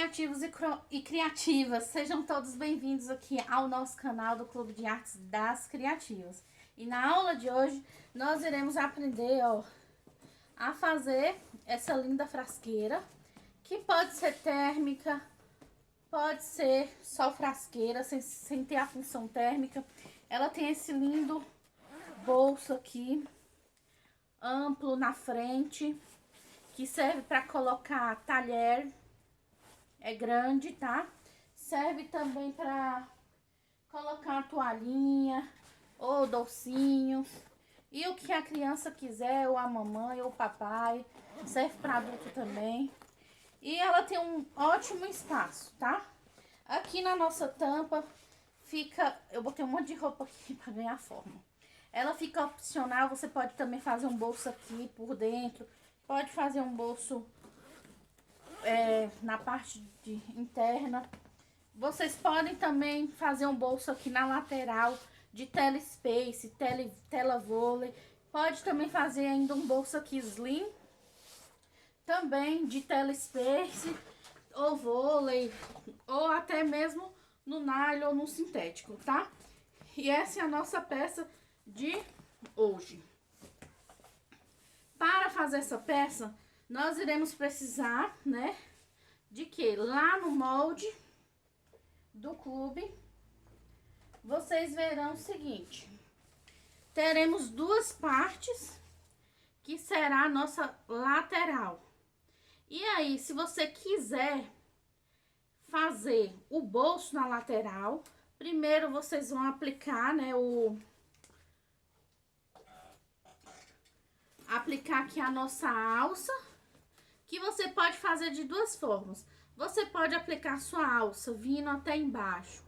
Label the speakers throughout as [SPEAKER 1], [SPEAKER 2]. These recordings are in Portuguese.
[SPEAKER 1] criativos e criativas, sejam todos bem-vindos aqui ao nosso canal do Clube de Artes das Criativas. E na aula de hoje nós iremos aprender, a fazer essa linda frasqueira, que pode ser térmica, pode ser só frasqueira, sem ter a função térmica. Ela tem esse lindo bolso aqui, amplo na frente, que serve para colocar talher. É grande, tá? Serve também para colocar uma toalhinha ou docinhos. E o que a criança quiser, ou a mamãe ou o papai. Serve para adulto também. E ela tem um ótimo espaço, tá? Aqui na nossa tampa fica... Eu botei um monte de roupa aqui para ganhar forma. Ela fica opcional, você pode também fazer um bolso aqui por dentro. Pode fazer um bolso... na parte interna. Vocês podem também fazer um bolso aqui na lateral de telespace, tela vôlei. Pode também fazer ainda um bolso aqui slim, também de telespace ou vôlei, ou até mesmo no nylon ou no sintético, tá? E essa é a nossa peça de hoje. Para fazer essa peça, nós iremos precisar, né, de que lá no molde do clube, vocês verão o seguinte: teremos duas partes, que será a nossa lateral. E aí, se você quiser fazer o bolso na lateral, primeiro vocês vão aplicar, né, aplicar aqui a nossa alça, que você pode fazer de duas formas. Você pode aplicar sua alça vindo até embaixo,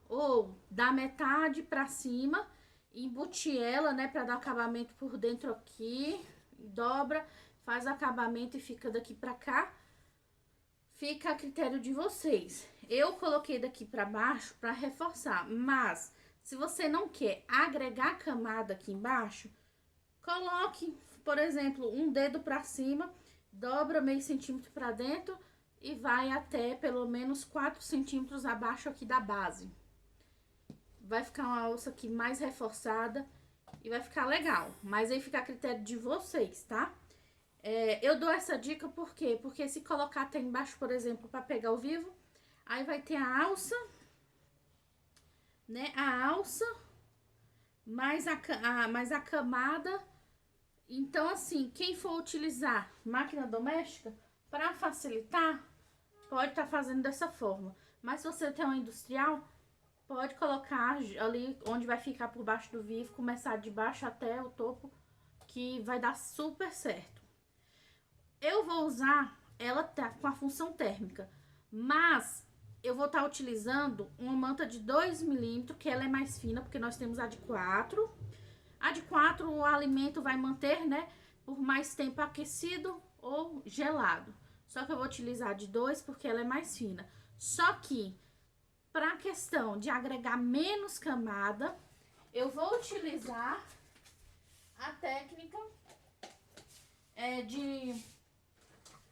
[SPEAKER 1] ou da metade pra cima, embutir ela, né, pra dar acabamento por dentro aqui, dobra, faz acabamento e fica daqui pra cá. Fica a critério de vocês. Eu coloquei daqui pra baixo pra reforçar, mas se você não quer agregar camada aqui embaixo, coloque, por exemplo, um dedo pra cima, dobra meio centímetro para dentro e vai até pelo menos 4 centímetros abaixo aqui da base. Vai ficar uma alça aqui mais reforçada e vai ficar legal, mas aí fica a critério de vocês, tá? Eu dou essa dica por quê? Porque se colocar até embaixo, por exemplo, para pegar o vivo, aí vai ter a alça, né? A alça mais a camada. Então, assim, quem for utilizar máquina doméstica, para facilitar, pode estar fazendo dessa forma. Mas se você tem uma industrial, pode colocar ali onde vai ficar por baixo do vivo, começar de baixo até o topo, que vai dar super certo. Eu vou usar ela com a função térmica, mas eu vou estar utilizando uma manta de 2 milímetros, que ela é mais fina, porque nós temos a de 4. A de 4, o alimento vai manter, né, por mais tempo aquecido ou gelado. Só que eu vou utilizar de 2 porque ela é mais fina. Só que, para a questão de agregar menos camada, eu vou utilizar a técnica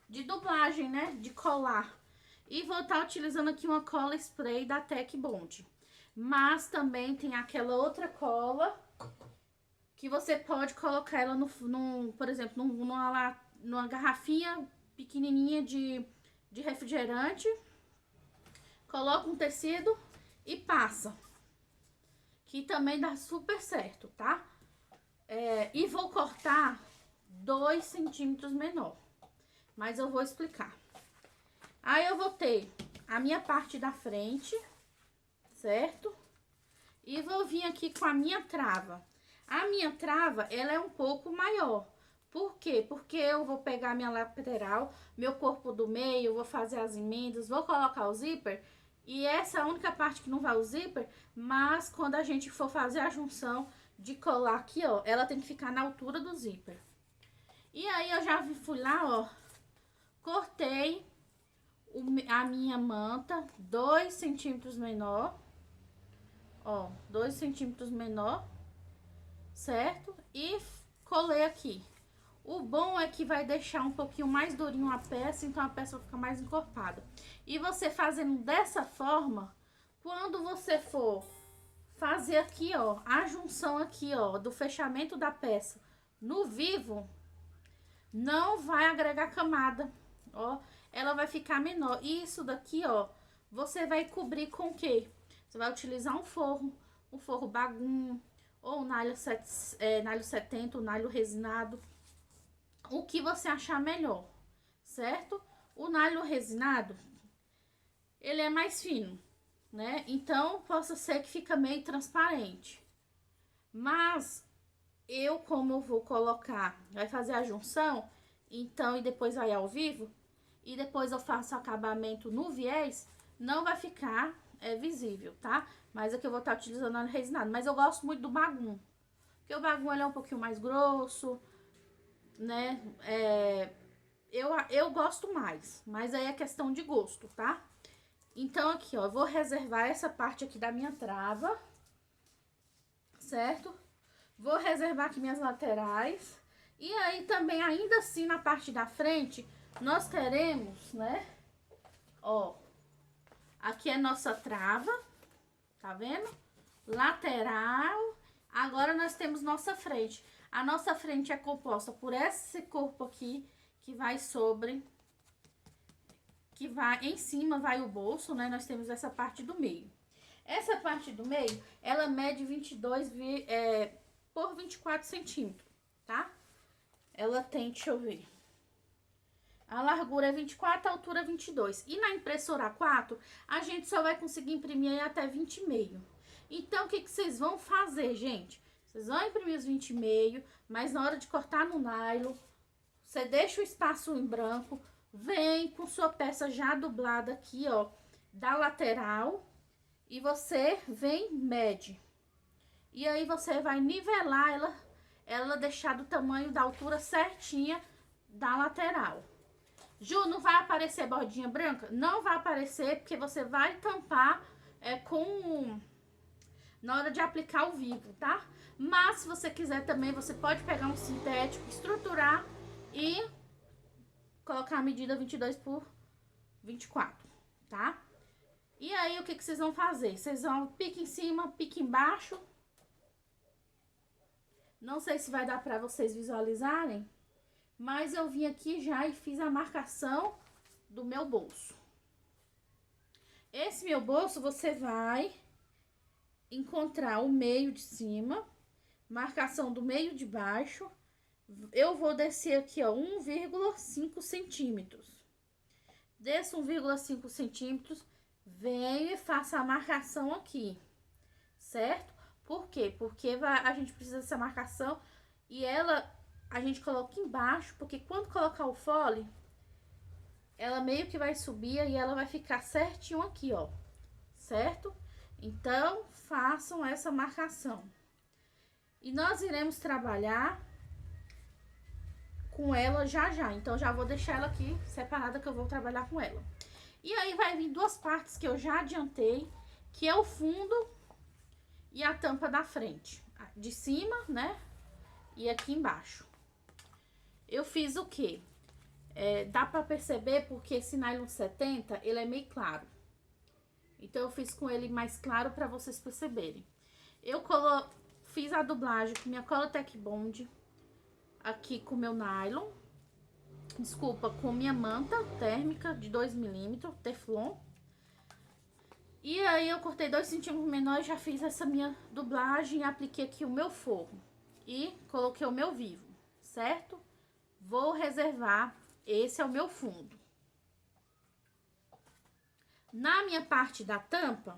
[SPEAKER 1] de dublagem, né, de colar. E vou estar utilizando aqui uma cola spray da Tech Bond. Mas também tem aquela outra cola que você pode colocar ela por exemplo, numa garrafinha pequenininha de refrigerante, coloca um tecido e passa, que também dá super certo, tá? E vou cortar 2 centímetros menor, mas eu vou explicar. Aí eu vou ter a minha parte da frente, certo? E vou vir aqui com a minha trava. A minha trava, ela é um pouco maior. Por quê? Porque eu vou pegar minha lateral, meu corpo do meio, vou fazer as emendas, vou colocar o zíper. E essa é a única parte que não vai o zíper, mas quando a gente for fazer a junção de colar aqui, ó, ela tem que ficar na altura do zíper. E aí eu já fui lá, ó, cortei a minha manta 2 centímetros menor. Ó, 2 centímetros menor, certo? E colei aqui. O bom é que vai deixar um pouquinho mais durinho a peça, então a peça vai ficar mais encorpada. E você fazendo dessa forma, quando você for fazer aqui, ó, a junção aqui, ó, do fechamento da peça no vivo, não vai agregar camada, ó, ela vai ficar menor. E isso daqui, ó, você vai cobrir com o quê? Você vai utilizar um forro bagum, ou nalho 70, o nalho resinado, o que você achar melhor, certo? O nalho resinado, ele é mais fino, né? Então, possa ser que fica meio transparente. Mas, como eu vou colocar, vai fazer a junção, então, e depois vai ao vivo, e depois eu faço acabamento no viés, não vai ficar visível, tá? Mas aqui eu vou estar utilizando óleo resinado. Mas eu gosto muito do bagum, porque o bagum ele é um pouquinho mais grosso, né? Eu gosto mais, mas aí é questão de gosto, tá? Então, aqui, ó, eu vou reservar essa parte aqui da minha trava, certo? Vou reservar aqui minhas laterais. E aí, também, ainda assim, na parte da frente, nós teremos, né? Ó, aqui é nossa trava, tá vendo? Lateral. Agora, nós temos nossa frente. A nossa frente é composta por esse corpo aqui, que vai sobre... que vai em cima, vai o bolso, né? Nós temos essa parte do meio. Essa parte do meio, ela mede 22 por 24 centímetros, tá? Ela tem, deixa eu ver. A largura é 24, a altura é 22. E na impressora A4, a gente só vai conseguir imprimir aí até 20,5. Então, o que vocês vão fazer, gente? Vocês vão imprimir os 20,5, mas na hora de cortar no nylon, você deixa o espaço em branco, vem com sua peça já dublada aqui, ó, da lateral, e você vem, mede. E aí, você vai nivelar ela deixar do tamanho da altura certinha da lateral. Ju, não vai aparecer bordinha branca? Não vai aparecer, porque você vai tampar na hora de aplicar ao vivo, tá? Mas, se você quiser também, você pode pegar um sintético, estruturar e colocar a medida 22 por 24, tá? E aí, o que vocês vão fazer? Vocês vão pique em cima, pique embaixo. Não sei se vai dar pra vocês visualizarem, mas eu vim aqui já e fiz a marcação do meu bolso. Esse meu bolso, você vai encontrar o meio de cima, marcação do meio de baixo. Eu vou descer aqui, ó, 1,5 centímetros. Desço 1,5 centímetros, venho e faço a marcação aqui, certo? Por quê? Porque a gente precisa dessa marcação e a gente coloca embaixo, porque quando colocar o fole, ela meio que vai subir e ela vai ficar certinho aqui, ó, certo? Então, façam essa marcação. E nós iremos trabalhar com ela já. Então, já vou deixar ela aqui separada que eu vou trabalhar com ela. E aí, vai vir duas partes que eu já adiantei, que é o fundo e a tampa da frente. De cima, né? E aqui embaixo. Eu fiz o quê? Dá pra perceber porque esse nylon 70, ele é meio claro. Então, eu fiz com ele mais claro pra vocês perceberem. Eu fiz a dublagem com minha cola Tec Bond, aqui com meu nylon. Desculpa, com minha manta térmica de 2 milímetros, Teflon. E aí, eu cortei 2 centímetros menor e já fiz essa minha dublagem e apliquei aqui o meu forro. E coloquei o meu vivo, certo? Vou reservar, esse é o meu fundo. Na minha parte da tampa,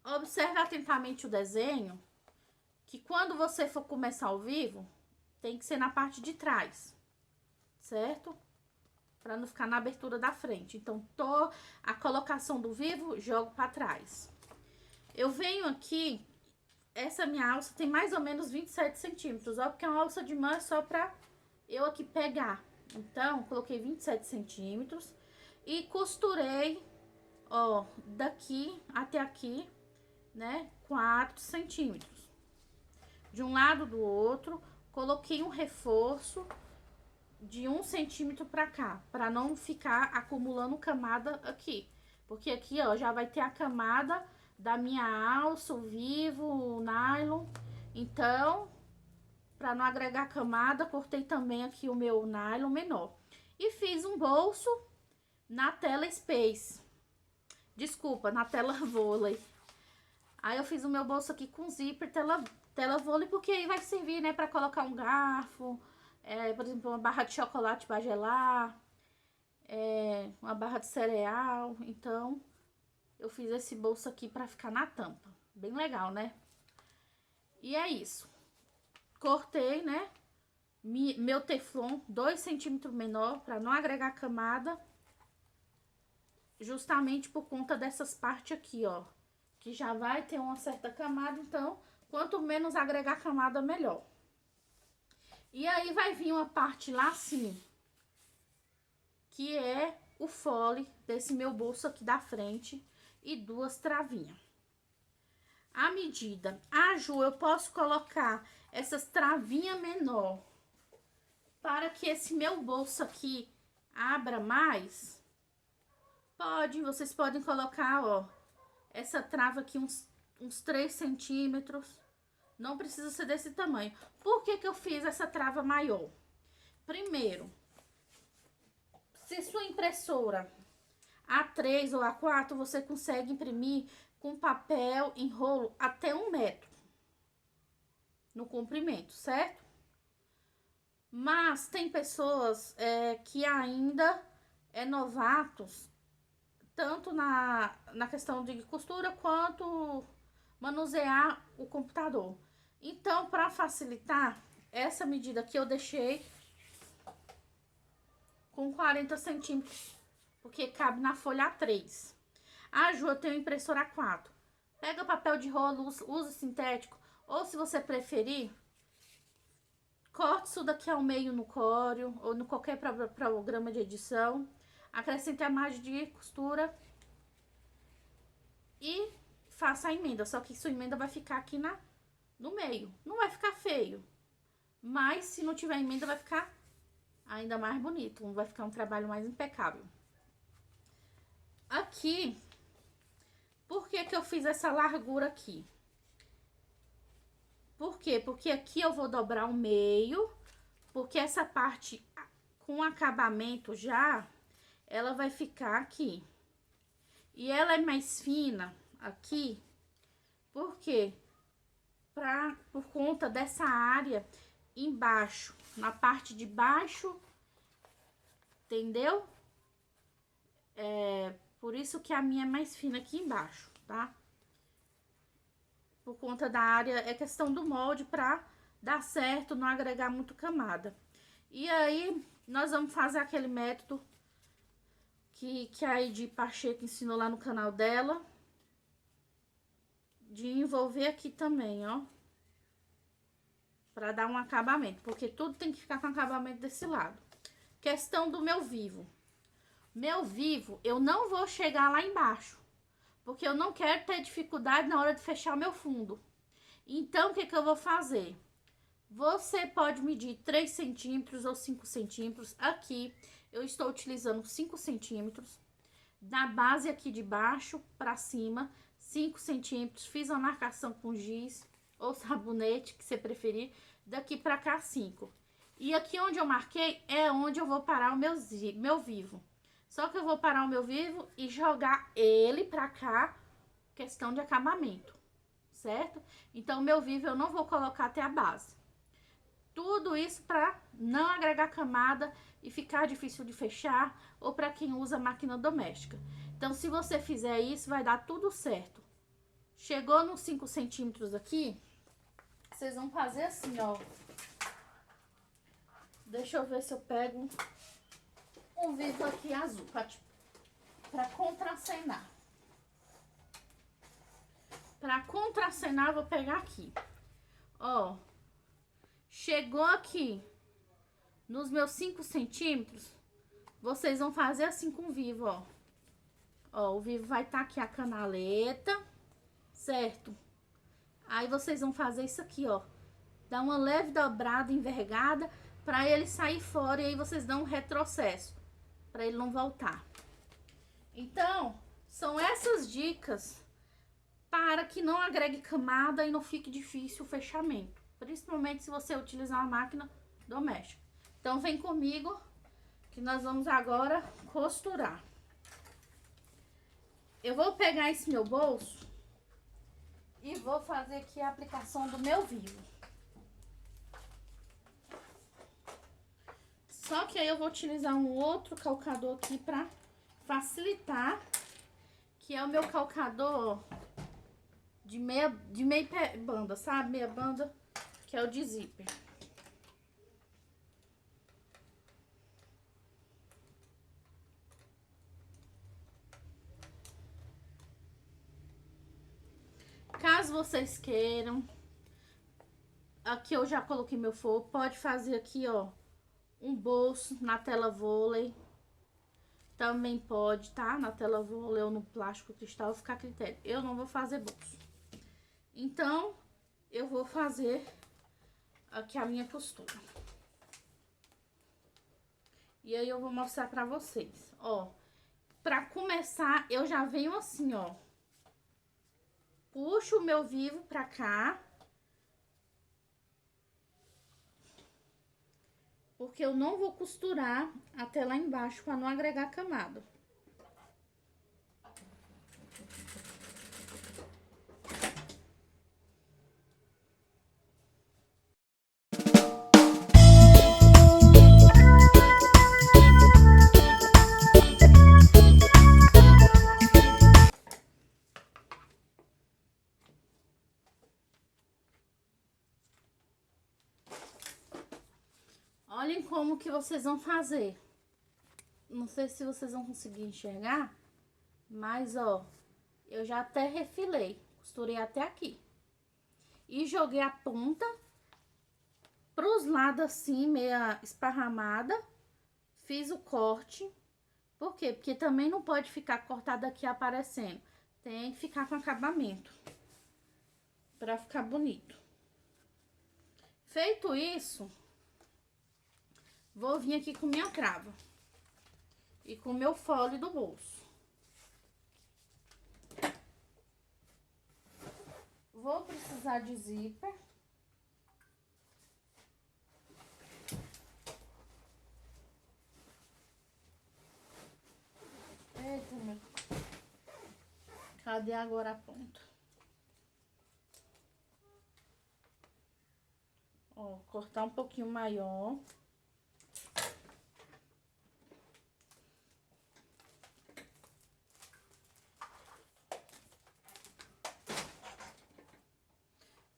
[SPEAKER 1] observe atentamente o desenho, que quando você for começar ao vivo, tem que ser na parte de trás, certo? Pra não ficar na abertura da frente. Então, a colocação do vivo, jogo pra trás. Eu venho aqui, essa minha alça tem mais ou menos 27 centímetros, ó, porque é uma alça de mão é só pra eu aqui pegar. Então, coloquei 27 centímetros e costurei, ó, daqui até aqui, né, 4 centímetros. De um lado do outro, coloquei um reforço de 1 centímetro pra cá, pra não ficar acumulando camada aqui. Porque aqui, ó, já vai ter a camada da minha alça, o vivo, o nylon. Então, pra não agregar camada, cortei também aqui o meu nylon menor. E fiz um bolso na tela Space. Desculpa, na tela vôlei. Aí eu fiz o meu bolso aqui com zíper, tela vôlei, porque aí vai servir, né, pra colocar um garfo, por exemplo, uma barra de chocolate pra gelar, uma barra de cereal. Então, eu fiz esse bolso aqui pra ficar na tampa. Bem legal, né? E é isso. Cortei, né, meu teflon 2 centímetros menor, pra não agregar camada. Justamente por conta dessas partes aqui, ó, que já vai ter uma certa camada, então, quanto menos agregar camada, melhor. E aí, vai vir uma parte lá assim, que é o fole desse meu bolso aqui da frente e 2 travinhas. A medida, Ju, eu posso colocar essas travinhas menor para que esse meu bolso aqui abra mais? Pode, vocês podem colocar, ó, essa trava aqui uns 3 centímetros. Não precisa ser desse tamanho. Por que que eu fiz essa trava maior? Primeiro, se sua impressora A3 ou A4, você consegue imprimir com papel em rolo até 1 metro no comprimento, certo? Mas tem pessoas que ainda novatos, tanto na questão de costura quanto manusear o computador. Então, para facilitar, essa medida aqui eu deixei com 40 centímetros, porque cabe na folha A3. Ju, eu tenho impressora A4. Pega papel de rolo, usa sintético, ou se você preferir, corte isso daqui ao meio no Corel, ou no qualquer programa de edição. Acrescente a margem de costura e faça a emenda. Só que sua emenda vai ficar aqui no meio. Não vai ficar feio, mas se não tiver emenda vai ficar ainda mais bonito. Vai ficar um trabalho mais impecável. Aqui, por que que eu fiz essa largura aqui? Por quê? Porque aqui eu vou dobrar o meio, porque essa parte com acabamento já, ela vai ficar aqui. E ela é mais fina aqui, por quê? Por conta dessa área embaixo, na parte de baixo, entendeu? Por isso que a minha é mais fina aqui embaixo, tá? Por conta da área, é questão do molde pra dar certo, não agregar muito camada. E aí, nós vamos fazer aquele método que a Edi Pacheco ensinou lá no canal dela, de envolver aqui também, ó, pra dar um acabamento, porque tudo tem que ficar com acabamento desse lado. Questão do meu vivo. Meu vivo, eu não vou chegar lá embaixo, porque eu não quero ter dificuldade na hora de fechar o meu fundo. Então, o que que eu vou fazer? Você pode medir 3 centímetros ou 5 centímetros. Aqui, eu estou utilizando 5 centímetros. Da base aqui de baixo para cima, 5 centímetros. Fiz uma marcação com giz ou sabonete, que você preferir. Daqui para cá, 5. E aqui onde eu marquei é onde eu vou parar o meu vivo. Só que eu vou parar o meu vivo e jogar ele para cá, questão de acabamento, certo? Então, o meu vivo eu não vou colocar até a base. Tudo isso para não agregar camada e ficar difícil de fechar, ou para quem usa máquina doméstica. Então, se você fizer isso, vai dar tudo certo. Chegou nos 5 centímetros aqui, vocês vão fazer assim, ó. Deixa eu ver se eu pego um vivo aqui azul, para contracenar. Para contracenar, vou pegar aqui. Ó, chegou aqui nos meus 5 centímetros, vocês vão fazer assim com o vivo, ó. Ó, o vivo vai estar aqui a canaleta, certo? Aí vocês vão fazer isso aqui, ó, dá uma leve dobrada, envergada, para ele sair fora, e aí vocês dão um retrocesso, para ele não voltar. Então, são essas dicas para que não agregue camada e não fique difícil o fechamento, principalmente se você utilizar uma máquina doméstica. Então, vem comigo que nós vamos agora costurar. Eu vou pegar esse meu bolso e vou fazer aqui a aplicação do meu vivo. Só que aí eu vou utilizar um outro calcador aqui para facilitar, que é o meu calcador de meia banda, sabe? Meia banda, que é o de zíper. Caso vocês queiram, aqui eu já coloquei meu forro, pode fazer aqui, ó, um bolso na tela vôlei. Também pode, tá? Na tela vôlei ou no plástico cristal, ficar a critério. Eu não vou fazer bolso. Então, eu vou fazer aqui a minha costura. E aí, eu vou mostrar pra vocês, ó. Pra começar, eu já venho assim, ó. Puxo o meu vivo pra cá. Porque eu não vou costurar até lá embaixo pra não agregar camada. Olhem como que vocês vão fazer. Não sei se vocês vão conseguir enxergar, mas, ó, eu já até refilei, costurei até aqui. E joguei a ponta pros lados assim, meia esparramada. Fiz o corte. Por quê? Porque também não pode ficar cortado aqui aparecendo. Tem que ficar com acabamento, pra ficar bonito. Feito isso, vou vir aqui com minha crava e com meu fole do bolso. Vou precisar de zíper. Eita, meu... Cadê agora a ponta? Ó, cortar um pouquinho maior.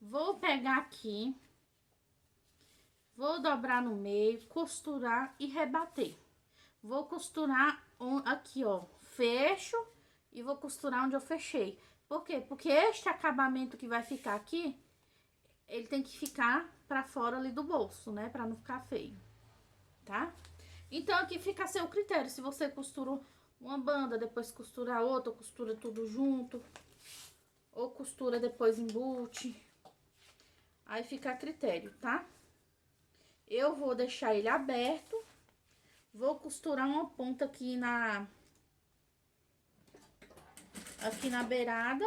[SPEAKER 1] Vou pegar aqui, vou dobrar no meio, costurar e rebater. Vou costurar aqui, ó, fecho e vou costurar onde eu fechei. Por quê? Porque este acabamento que vai ficar aqui, ele tem que ficar pra fora ali do bolso, né? Pra não ficar feio, tá? Então, aqui fica a seu critério. Se você costura uma banda, depois costura a outra, ou costura tudo junto, ou costura depois embute. Aí fica a critério, tá? Eu vou deixar ele aberto. Vou costurar uma ponta aqui na beirada.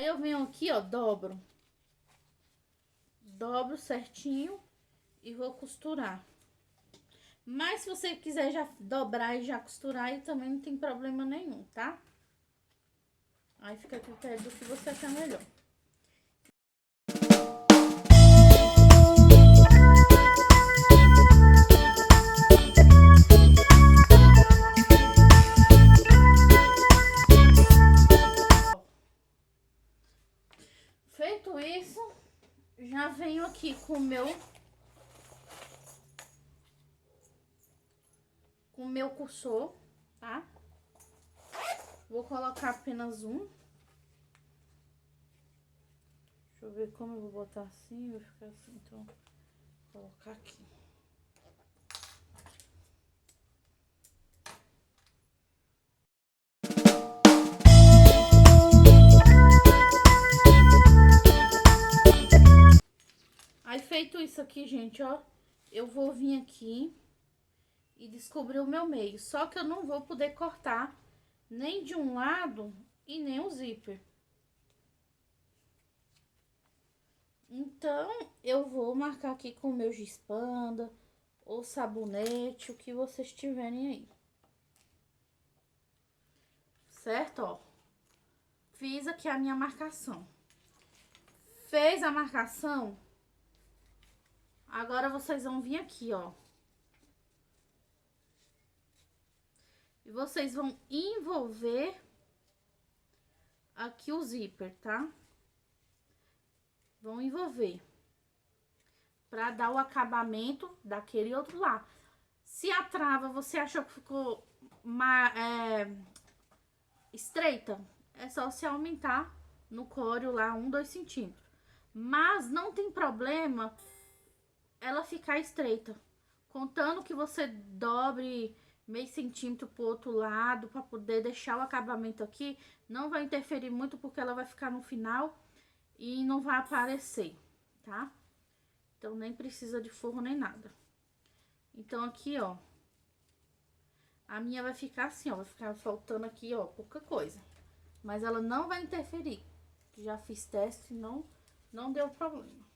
[SPEAKER 1] Aí eu venho aqui, ó, dobro certinho e vou costurar. Mas se você quiser já dobrar e já costurar, aí também não tem problema nenhum, tá? Aí fica a critério do que você achar melhor. Feito isso, já venho aqui com o meu cursor, tá? Vou colocar apenas um. Deixa eu ver como eu vou botar assim, vai ficar assim, então vou colocar aqui. Feito isso aqui, gente, ó, eu vou vir aqui e descobrir o meu meio. Só que eu não vou poder cortar nem de um lado e nem o zíper. Então, eu vou marcar aqui com o meu giz panda ou sabonete, o que vocês tiverem aí. Certo, ó. Fiz aqui a minha marcação. Fez a marcação, agora vocês vão vir aqui, ó. E vocês vão envolver aqui o zíper, tá? Vão envolver. Pra dar o acabamento daquele outro lado. Se a trava você achou que ficou estreita, é só se aumentar no córeo lá 2 centímetros. Mas não tem problema ela ficar estreita. Contando que você dobre meio centímetro pro outro lado para poder deixar o acabamento aqui, não vai interferir muito porque ela vai ficar no final e não vai aparecer, tá? Então nem precisa de forro nem nada. Então aqui, ó, a minha vai ficar assim, ó, vai ficar faltando aqui, ó, pouca coisa. Mas ela não vai interferir. Já fiz teste, não deu problema.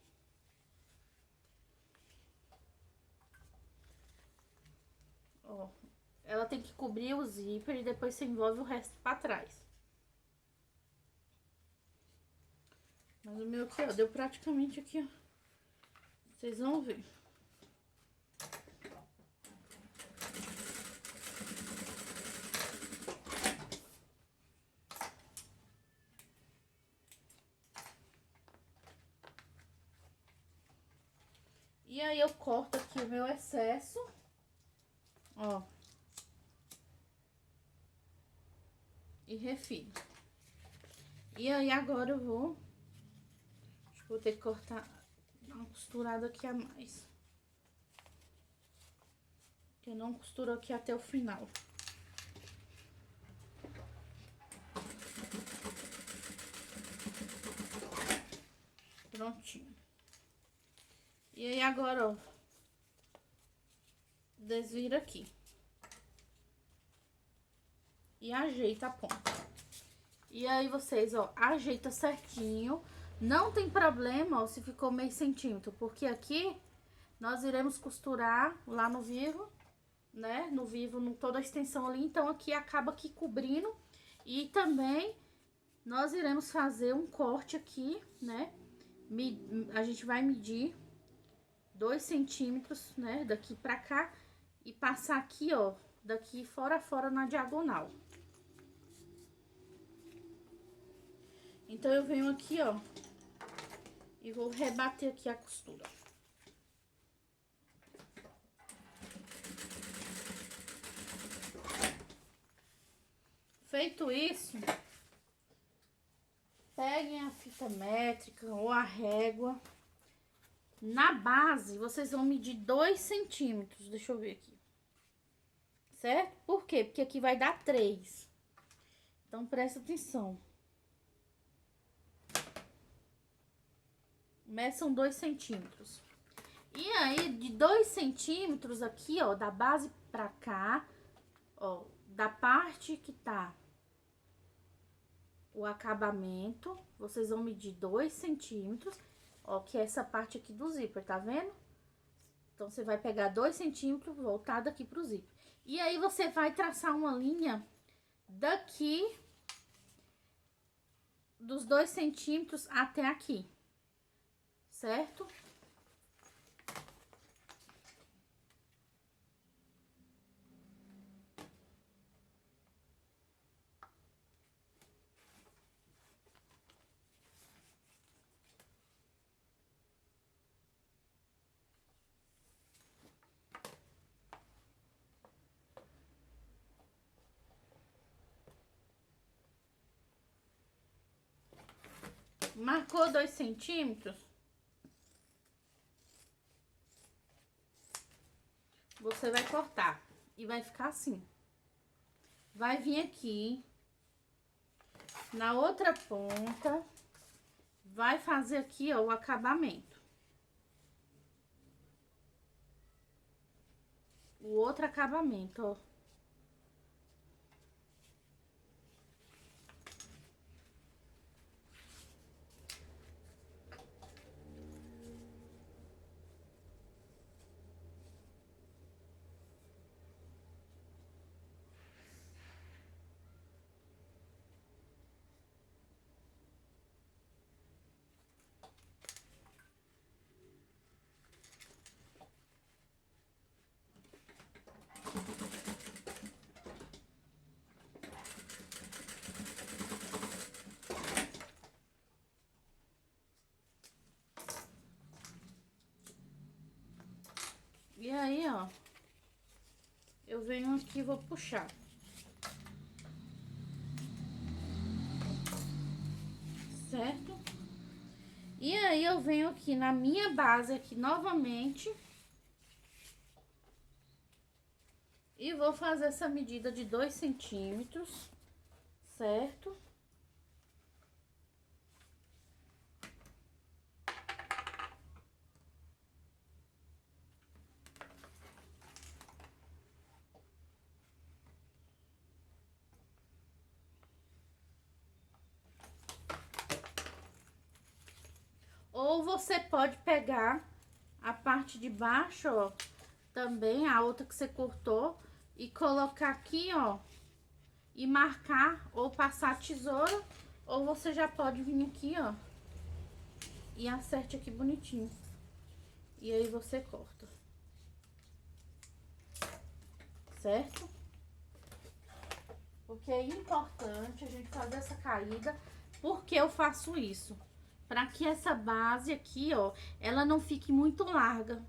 [SPEAKER 1] Ó, ela tem que cobrir o zíper e depois você envolve o resto pra trás. Mas o meu aqui, ó, deu praticamente aqui, ó. Vocês vão ver. E aí eu corto aqui o meu excesso, ó. E refino. E aí agora eu vou... Acho que vou ter que cortar, dar uma costurada aqui a mais. Que eu não costuro aqui até o final. Prontinho. E aí agora, ó, desvira aqui. E ajeita a ponta. E aí vocês, ó, ajeita certinho. Não tem problema, ó, se ficou meio centímetro, porque aqui nós iremos costurar lá no vivo, né? No vivo, toda a extensão ali, então aqui acaba aqui cobrindo. E também nós iremos fazer um corte aqui, né? A gente vai medir 2 centímetros, né, daqui pra cá e passar aqui, ó, daqui fora a fora na diagonal. Então, eu venho aqui, ó, e vou rebater aqui a costura. Feito isso, peguem a fita métrica ou a régua. Na base, vocês vão medir 2 centímetros. Deixa eu ver aqui. Certo? Por quê? Porque aqui vai dar 3. Então, presta atenção. Meçam 2 centímetros. E aí, de 2 centímetros aqui, ó, da base pra cá, ó, da parte que tá o acabamento, vocês vão medir 2 centímetros. Ó, que é essa parte aqui do zíper, tá vendo? Então, você vai pegar 2 centímetros voltado aqui pro zíper. E aí, você vai traçar uma linha daqui dos 2 centímetros até aqui, certo? Marcou 2 centímetros, você vai cortar e vai ficar assim. Vai vir aqui na outra ponta, vai fazer aqui, ó, o acabamento. o outro acabamento, ó. E aí, ó, eu venho aqui e vou puxar. Certo? E aí, eu venho aqui na minha base aqui novamente. E vou fazer essa medida de 2 centímetros, certo? Ou você pode pegar a parte de baixo, ó, também, a outra que você cortou, e colocar aqui, ó, e marcar, ou passar a tesoura, ou você já pode vir aqui, ó, e acerte aqui bonitinho. E aí você corta. Certo? Porque é importante a gente fazer essa caída. Por que eu faço isso? Pra que essa base aqui, ó, ela não fique muito larga.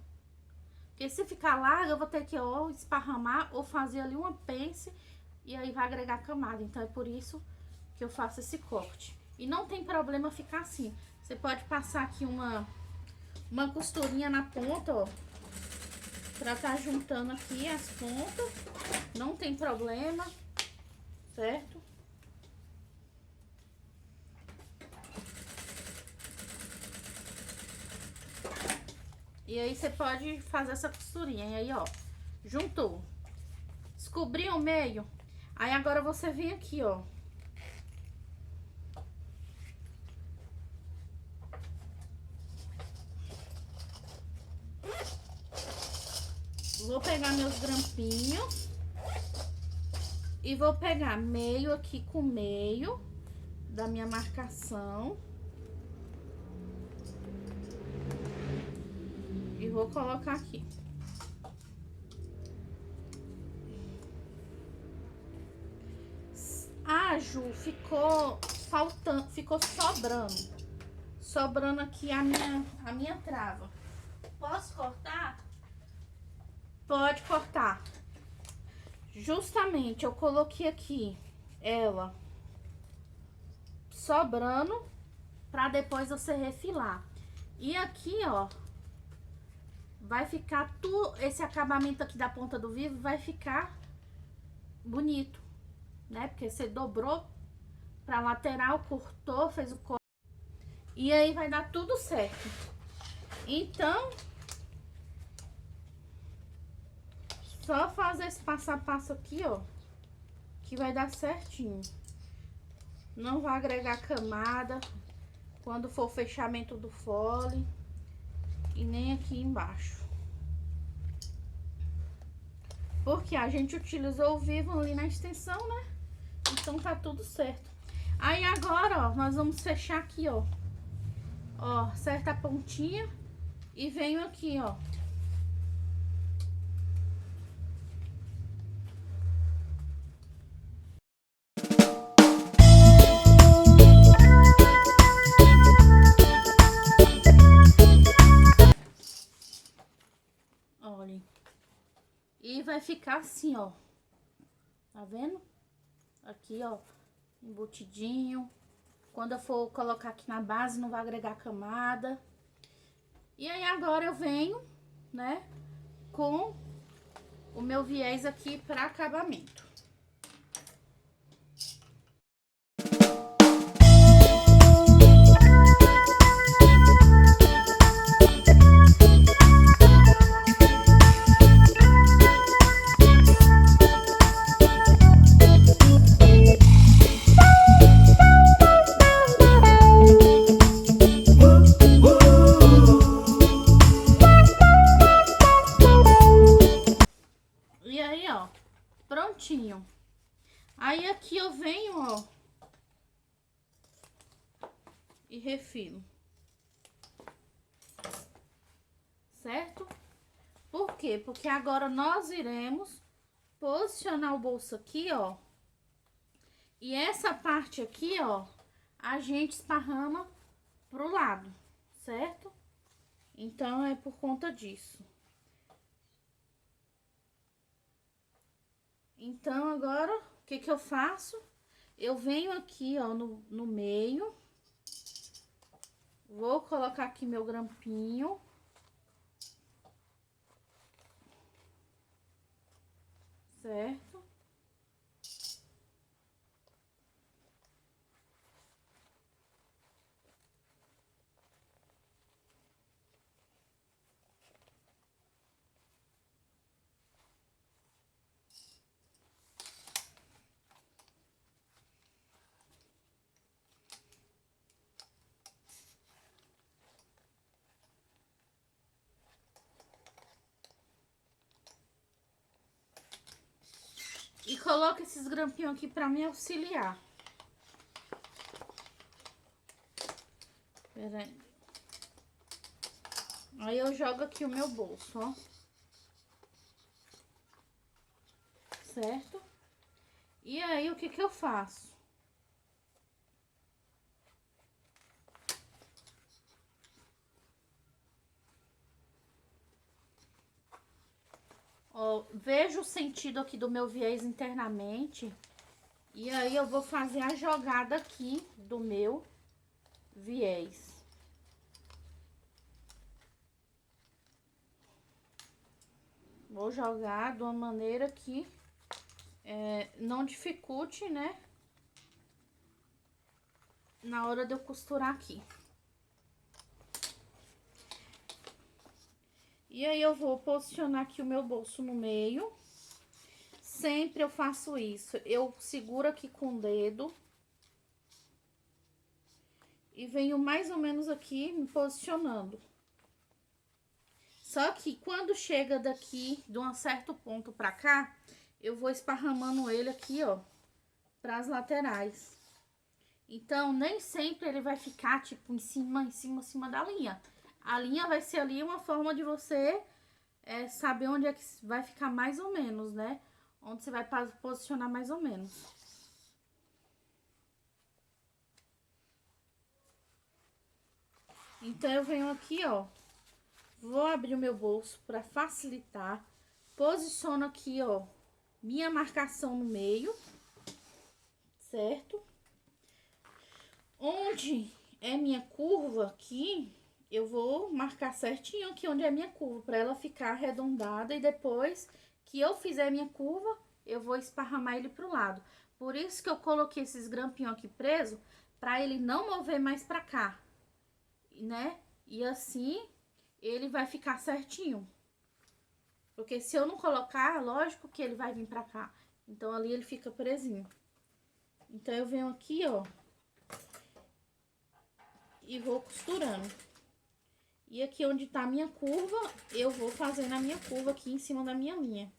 [SPEAKER 1] Porque se ficar larga, eu vou ter que ou esparramar ou fazer ali uma pence e aí vai agregar camada. Então, é por isso que eu faço esse corte. E não tem problema ficar assim. Você pode passar aqui uma costurinha na ponta, ó, pra tá juntando aqui as pontas. Não tem problema, certo? E aí, você pode fazer essa costurinha. E aí, ó, juntou. Descobriu o meio. Aí, agora você vem aqui, ó. Vou pegar meus grampinhos. E vou pegar meio aqui com meio da minha marcação. E vou colocar aqui. Ah, Ju, ficou faltando, ficou sobrando aqui a minha trava. Posso cortar? Pode cortar. Justamente, eu coloquei aqui ela sobrando pra depois você refilar. E aqui, ó, vai ficar tudo, esse acabamento aqui da ponta do vivo vai ficar bonito, né? Porque você dobrou pra lateral, cortou, fez o corte. E aí vai dar tudo certo. Então, só fazer esse passo a passo aqui, ó, que vai dar certinho. Não vai agregar camada quando for o fechamento do fole. E nem aqui embaixo. Porque a gente utilizou o vivo ali na extensão, né? Então tá tudo certo. Aí agora, ó, nós vamos fechar aqui, ó. Ó, acerta a pontinha e venho aqui, ó. Olhem. E vai ficar assim, ó. Tá vendo? Aqui, ó, embutidinho. Quando eu for colocar aqui na base, não vai agregar camada. E aí, agora eu venho, né, com o meu viés aqui para acabamento. refilo. Certo? Por quê? Porque agora nós iremos posicionar o bolso aqui, ó. E essa parte aqui, ó, a gente esparrama pro lado, certo? Então, é por conta disso. Então, agora, o que que eu faço? Eu venho aqui, ó, no meio. Vou colocar aqui meu grampinho. Certo? E coloco esses grampinhos aqui pra me auxiliar. Pera aí. Aí eu jogo aqui o meu bolso, ó. Certo? E aí, o que que eu faço? Ó, vejo o sentido aqui do meu viés internamente. E aí, eu vou fazer a jogada aqui do meu viés. Vou jogar de uma maneira que não dificulte, né? Na hora de eu costurar aqui. E aí, eu vou posicionar aqui o meu bolso no meio. Sempre eu faço isso. Eu seguro aqui com o dedo. E venho mais ou menos aqui me posicionando. Só que quando chega daqui, de um certo ponto pra cá, eu vou esparramando ele aqui, ó, pras laterais. Então, nem sempre ele vai ficar, tipo, em cima da linha. A linha vai ser ali uma forma de você saber onde é que vai ficar mais ou menos, né? Onde você vai posicionar mais ou menos. Então, eu venho aqui, ó, vou abrir o meu bolso pra facilitar. Posiciono aqui, ó, minha marcação no meio, certo? Onde é minha curva aqui, eu vou marcar certinho aqui onde é minha curva, pra ela ficar arredondada. E depois que eu fizer minha curva, eu vou esparramar ele pro lado. Por isso que eu coloquei esses grampinhos aqui preso, pra ele não mover mais pra cá, né? E assim, ele vai ficar certinho. Porque se eu não colocar, lógico que ele vai vir pra cá. Então, ali ele fica presinho. Então, eu venho aqui, ó, e vou costurando. E aqui onde tá a minha curva, eu vou fazendo a minha curva aqui em cima da minha linha.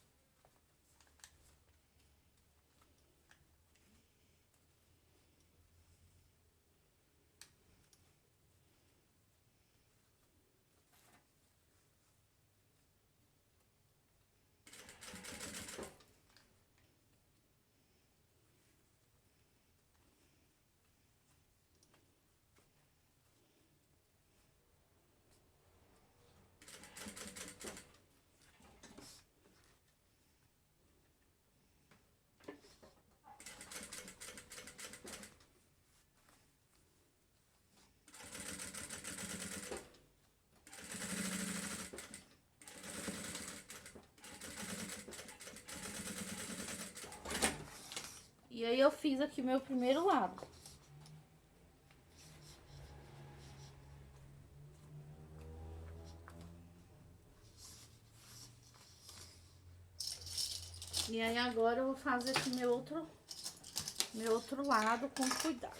[SPEAKER 1] E aí, eu fiz aqui meu primeiro lado. E aí, agora eu vou fazer aqui meu outro lado com cuidado.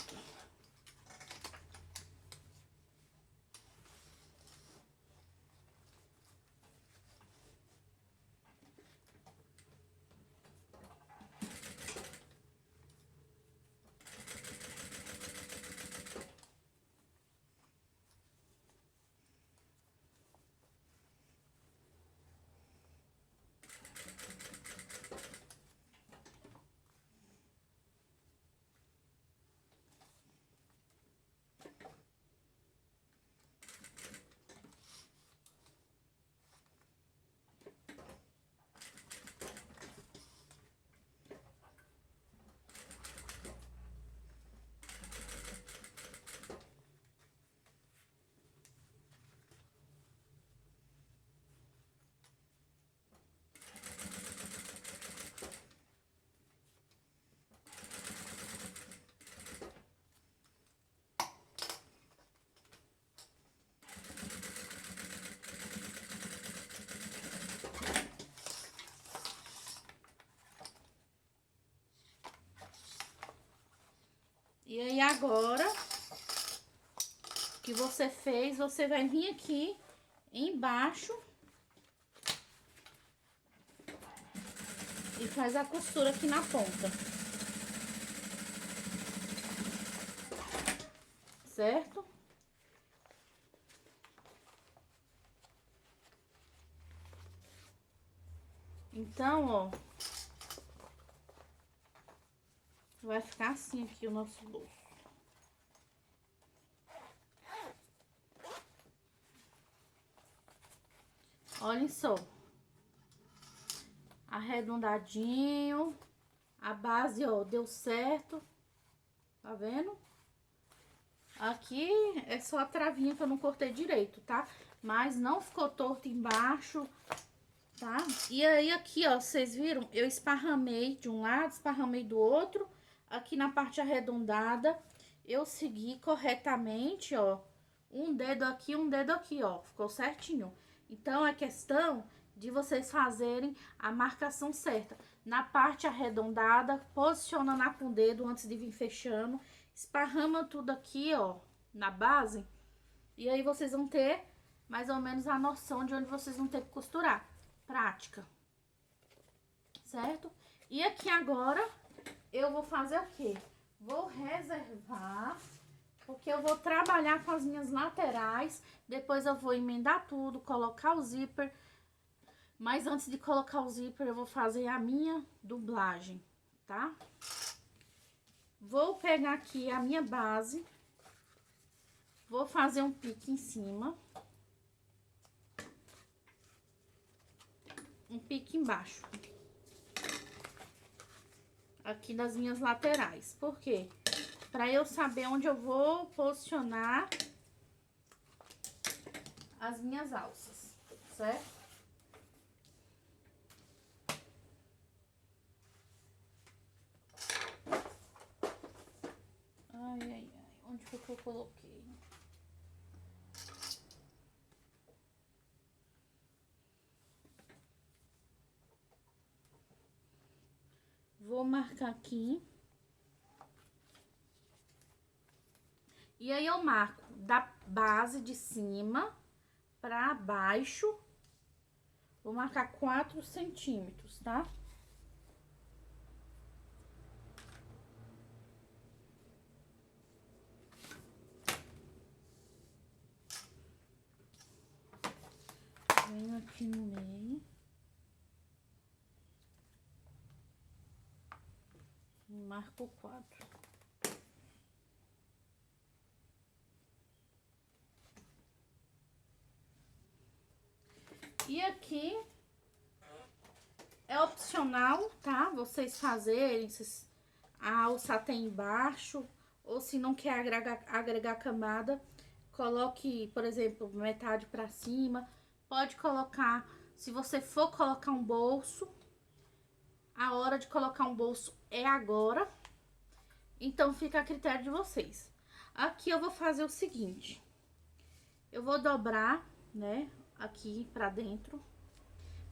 [SPEAKER 1] E aí agora que você fez, você vai vir aqui embaixo e faz a costura aqui na ponta. Certo? Então, ó, vai ficar assim aqui o nosso bolso. Olhem só. Arredondadinho. A base, ó, deu certo. Tá vendo? Aqui é só a travinha que eu não cortei direito, tá? Mas não ficou torto embaixo, tá? E aí aqui, ó, vocês viram? Eu esparramei de um lado, esparramei do outro. Aqui na parte arredondada, eu segui corretamente, ó. Um dedo aqui, ó. Ficou certinho. Então, é questão de vocês fazerem a marcação certa. Na parte arredondada, posiciona com o dedo antes de vir fechando. Esparrama tudo aqui, ó, na base. E aí, vocês vão ter mais ou menos a noção de onde vocês vão ter que costurar. Prática. Certo? E aqui agora, eu vou fazer o quê? Vou reservar, porque eu vou trabalhar com as minhas laterais. Depois eu vou emendar tudo, colocar o zíper. Mas antes de colocar o zíper, eu vou fazer a minha dublagem, tá? Vou pegar aqui a minha base. Vou fazer um pique em cima. Um pique embaixo. Aqui das minhas laterais. Por quê? Pra eu saber onde eu vou posicionar as minhas alças, certo? Ai, ai, ai. Onde foi que eu coloquei? Vou marcar aqui. E aí, eu marco da base de cima pra baixo. Vou marcar 4 centímetros, tá? Venho aqui no meio. E marco 4. E aqui é opcional, tá? Vocês fazerem a alça até embaixo, ou se não quer agregar camada, coloque, por exemplo, metade pra cima. Pode colocar, se você for colocar um bolso, a hora de colocar um bolso é agora. Então, fica a critério de vocês. Aqui eu vou fazer o seguinte. Eu vou dobrar, né, aqui pra dentro.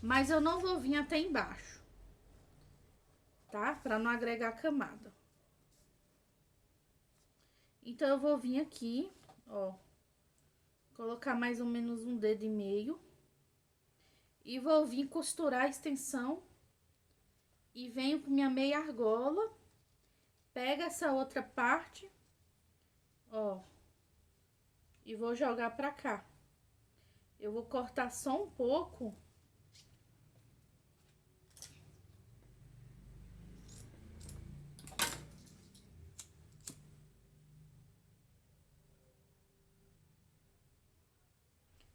[SPEAKER 1] Mas eu não vou vir até embaixo, tá? Pra não agregar camada. Então, eu vou vir aqui, ó. Colocar mais ou menos um dedo e meio. E vou vir costurar a extensão. E venho com minha meia argola. Pega essa outra parte, ó. E vou jogar pra cá. Eu vou cortar só um pouco.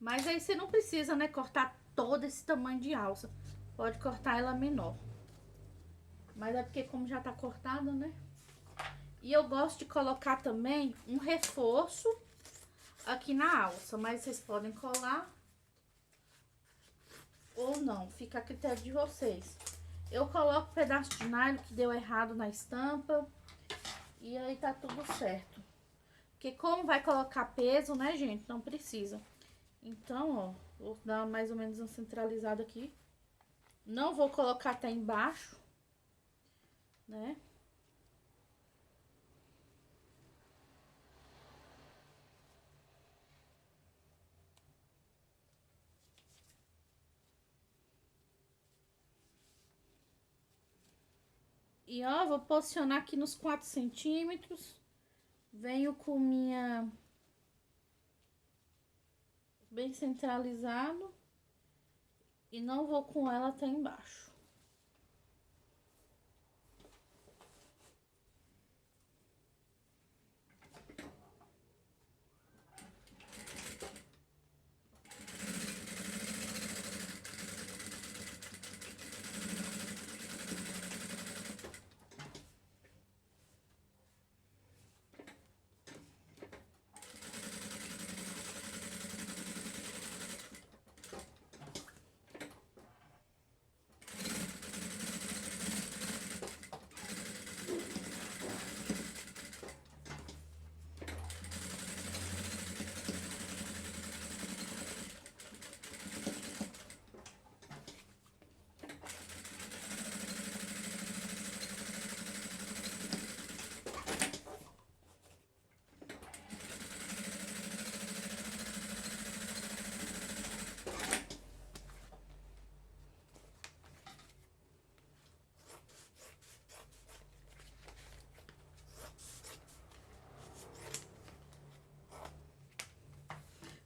[SPEAKER 1] Mas aí você não precisa, né, cortar todo esse tamanho de alça. Pode cortar ela menor. Mas é porque como já tá cortada, né? E eu gosto de colocar também um reforço aqui na alça. Mas vocês podem colar ou não. Fica a critério de vocês. Eu coloco um pedaço de nylon que deu errado na estampa. E aí tá tudo certo. Porque como vai colocar peso, né, gente? Não precisa. Então, ó, vou dar mais ou menos uma centralizada aqui. Não vou colocar até embaixo, né? E ó, vou posicionar aqui nos 4 centímetros. Venho com minha... bem centralizado. E não vou com ela até embaixo.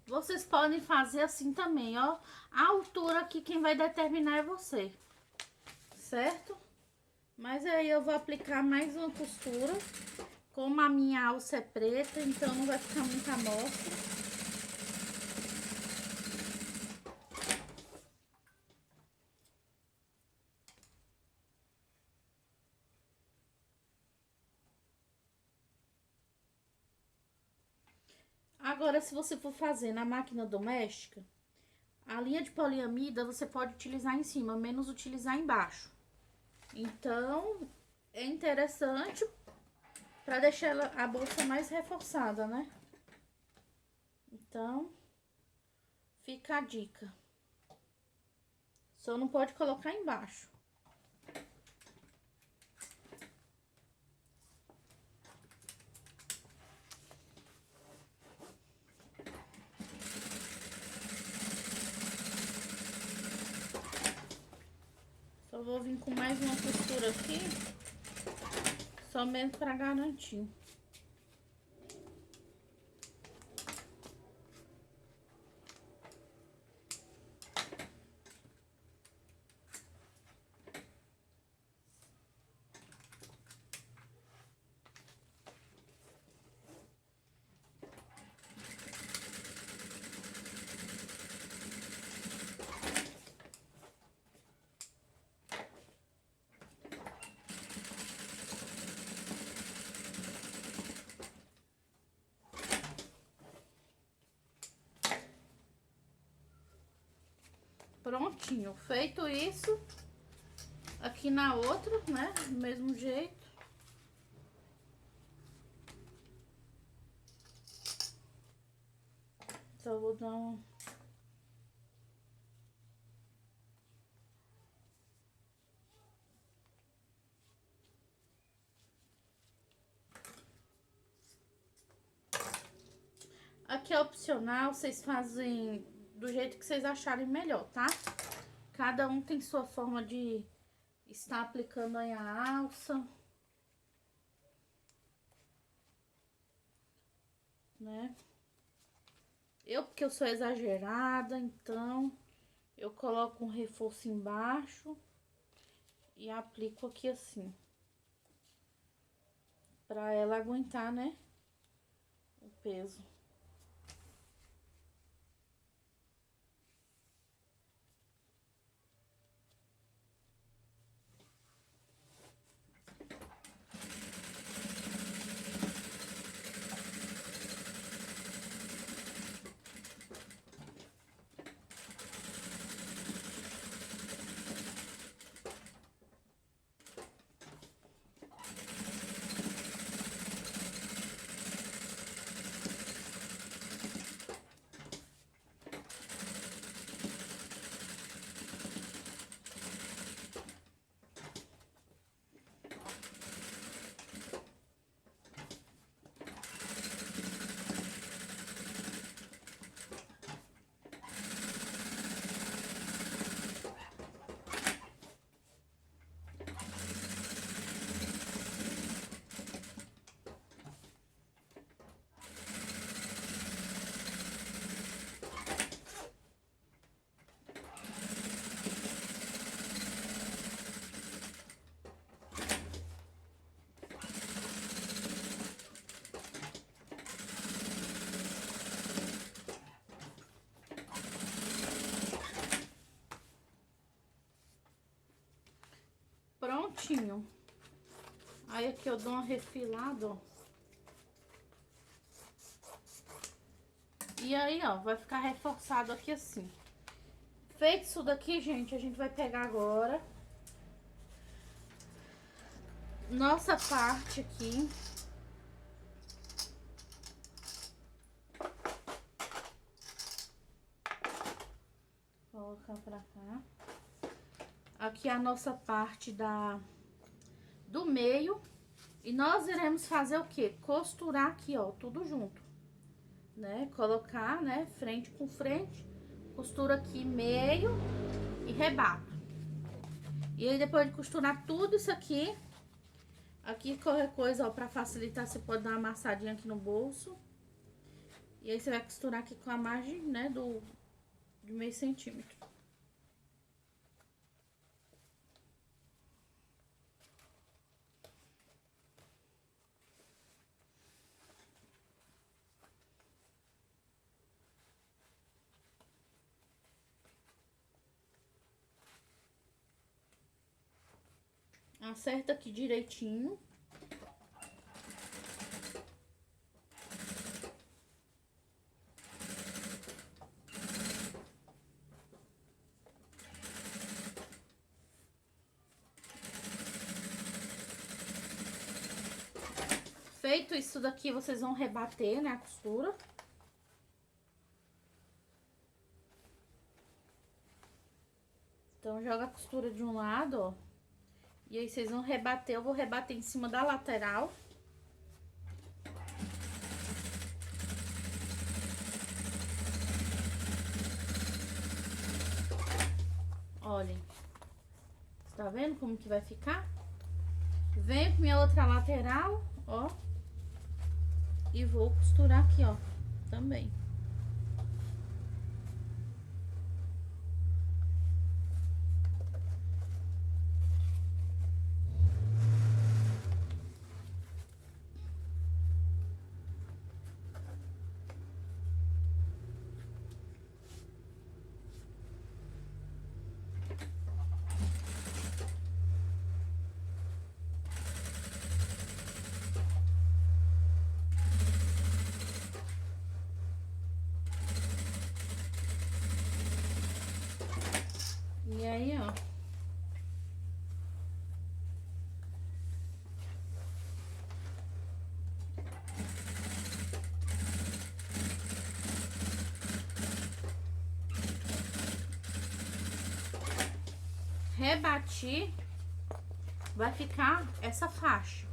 [SPEAKER 1] Vocês podem fazer assim também, ó. A altura aqui, quem vai determinar é você, certo? Mas aí eu vou aplicar mais uma costura. Como a minha alça é preta, então não vai ficar muita amostra. Agora, se você for fazer na máquina doméstica, a linha de poliamida você pode utilizar em cima, menos utilizar embaixo. Então, é interessante para deixar a bolsa mais reforçada, né? Então, fica a dica. Só não pode colocar embaixo. Só vou vir com mais uma costura aqui, somente para garantir. Prontinho, feito isso, aqui na outra, né, do mesmo jeito. Só vou dar um... Aqui é opcional, vocês fazem do jeito que vocês acharem melhor, tá? Cada um tem sua forma de estar aplicando aí a alça, né? Porque eu sou exagerada, então eu coloco um reforço embaixo e aplico aqui assim, pra ela aguentar, né, o peso. Aí aqui eu dou uma refilada, ó. E aí, ó, vai ficar reforçado aqui assim. Feito isso daqui, gente, a gente vai pegar agora nossa parte aqui. Vou colocar pra cá. Aqui a nossa parte do meio. E nós iremos fazer o quê? Costurar aqui, ó, tudo junto, né? Colocar, né, frente com frente. Costura aqui meio e rebato. E aí, depois de costurar tudo isso aqui, qualquer coisa, ó, pra facilitar, você pode dar uma amassadinha aqui no bolso. E aí, você vai costurar aqui com a margem, né, de meio centímetro. Acerta aqui direitinho. Feito isso daqui, vocês vão rebater, né, a costura. Então, joga a costura de um lado, ó. E aí, vocês vão rebater, eu vou rebater em cima da lateral. Olhem. Tá vendo como que vai ficar? Venho com minha outra lateral, ó. E vou costurar aqui, ó, também. E aí, ó. Rebati, vai ficar essa faixa.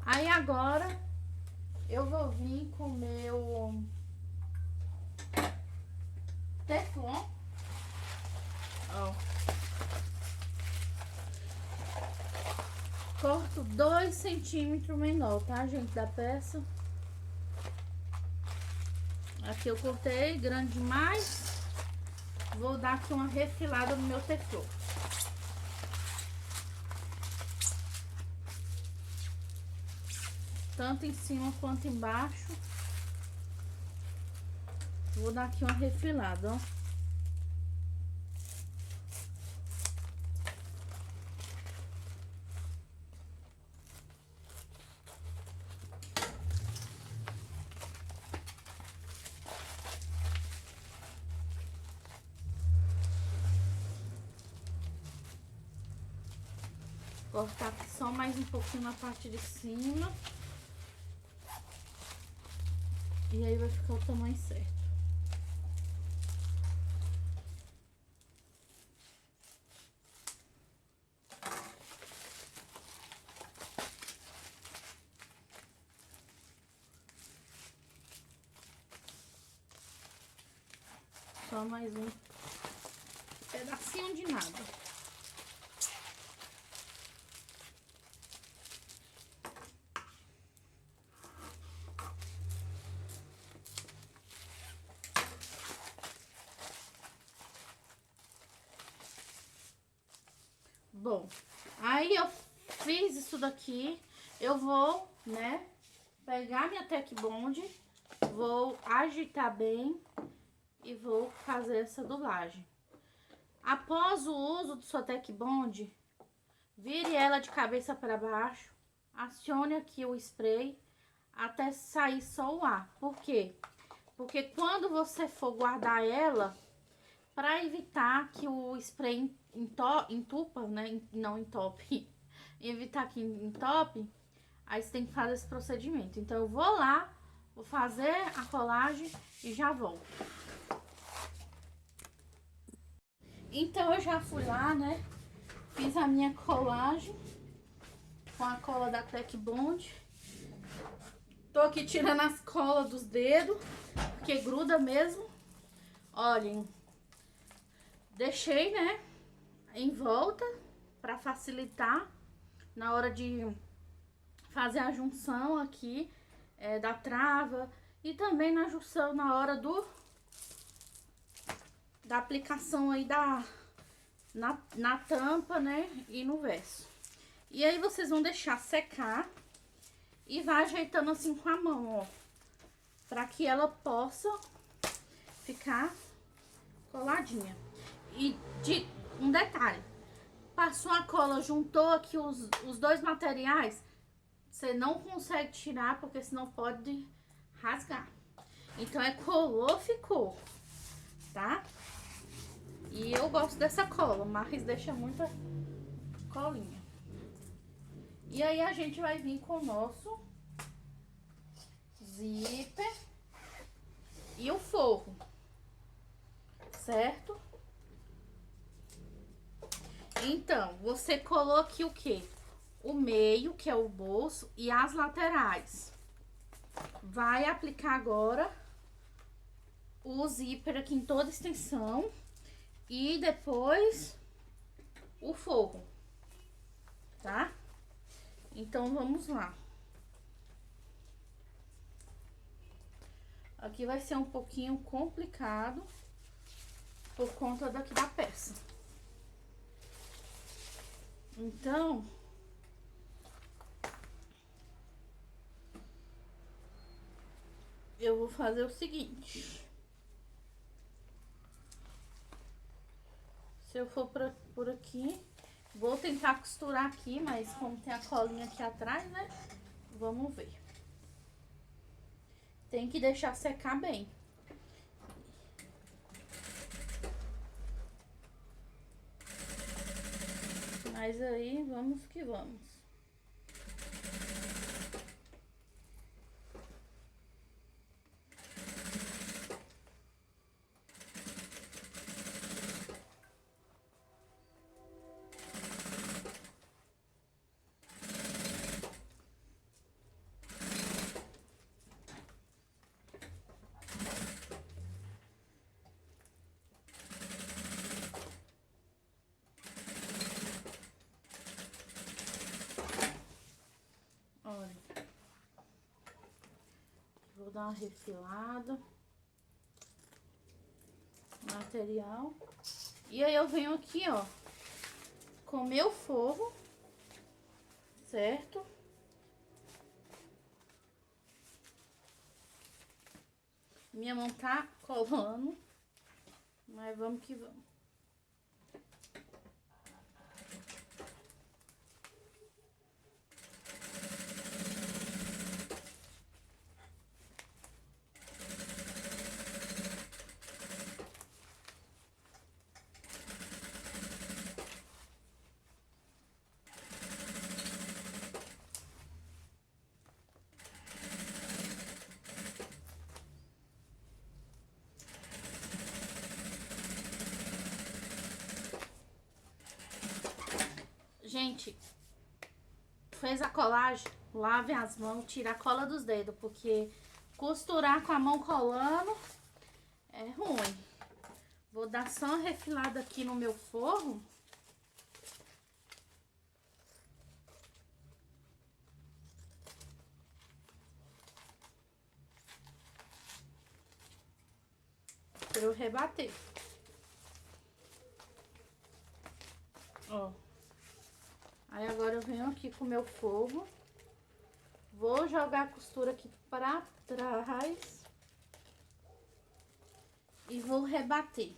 [SPEAKER 1] Aí agora eu vou vir com o meu teflon, ó. Corto 2 centímetros menor, tá, gente, da peça. Aqui eu cortei grande demais. Vou dar aqui uma refilada no meu teflon. Tanto em cima quanto embaixo. Vou dar aqui uma refilada, ó. Cortar aqui só mais um pouquinho na parte de cima. E aí vai ficar o tamanho certo. Só mais um pedacinho de nada. Bom, aí eu fiz isso daqui, eu vou, né, pegar minha Tech Bond, vou agitar bem e vou fazer essa dublagem. Após o uso do sua Tech Bond, vire ela de cabeça para baixo acione aqui o spray até sair só o ar. Por quê? Porque quando você for guardar ela, para evitar que o spray entupa, né? Não entope. Evitar que entope, aí você tem que fazer esse procedimento. Então, eu vou lá, vou fazer a colagem e já volto. Então, eu já fui lá, né? Fiz a minha colagem com a cola da Tec Bond. Tô aqui tirando as colas dos dedos, porque gruda mesmo. Olhem, deixei, né, em volta para facilitar na hora de fazer a junção aqui da trava e também na junção na hora da aplicação aí na tampa, né, e no verso. E aí vocês vão deixar secar e vai ajeitando assim com a mão, ó, para que ela possa ficar coladinha. E um detalhe, passou a cola, juntou aqui os dois materiais, você não consegue tirar, porque senão pode rasgar. Então, colou, ficou, tá? E eu gosto dessa cola, mas deixa muita colinha. E aí, a gente vai vir com o nosso zíper e o forro, certo? Então, você colou aqui o quê? O meio, que é o bolso, e as laterais. Vai aplicar agora o zíper aqui em toda a extensão e depois o forro, tá? Então, vamos lá. Aqui vai ser um pouquinho complicado por conta daqui da peça. Então, eu vou fazer o seguinte. Se eu for por aqui, vou tentar costurar aqui, mas como tem a colinha aqui atrás, né? Vamos ver. Tem que deixar secar bem. Mas aí, vamos que vamos. Olha, vou dar uma refilada no material. E aí eu venho aqui, ó, com meu forro, certo? Minha mão tá colando, mas vamos que vamos. Gente, fez a colagem, lave as mãos, tira a cola dos dedos, porque costurar com a mão colando é ruim. Vou dar só uma refilada aqui no meu forro. Pra eu rebater. Ó. Aí agora eu venho aqui com o meu forro. Vou jogar a costura aqui pra trás. E vou rebater.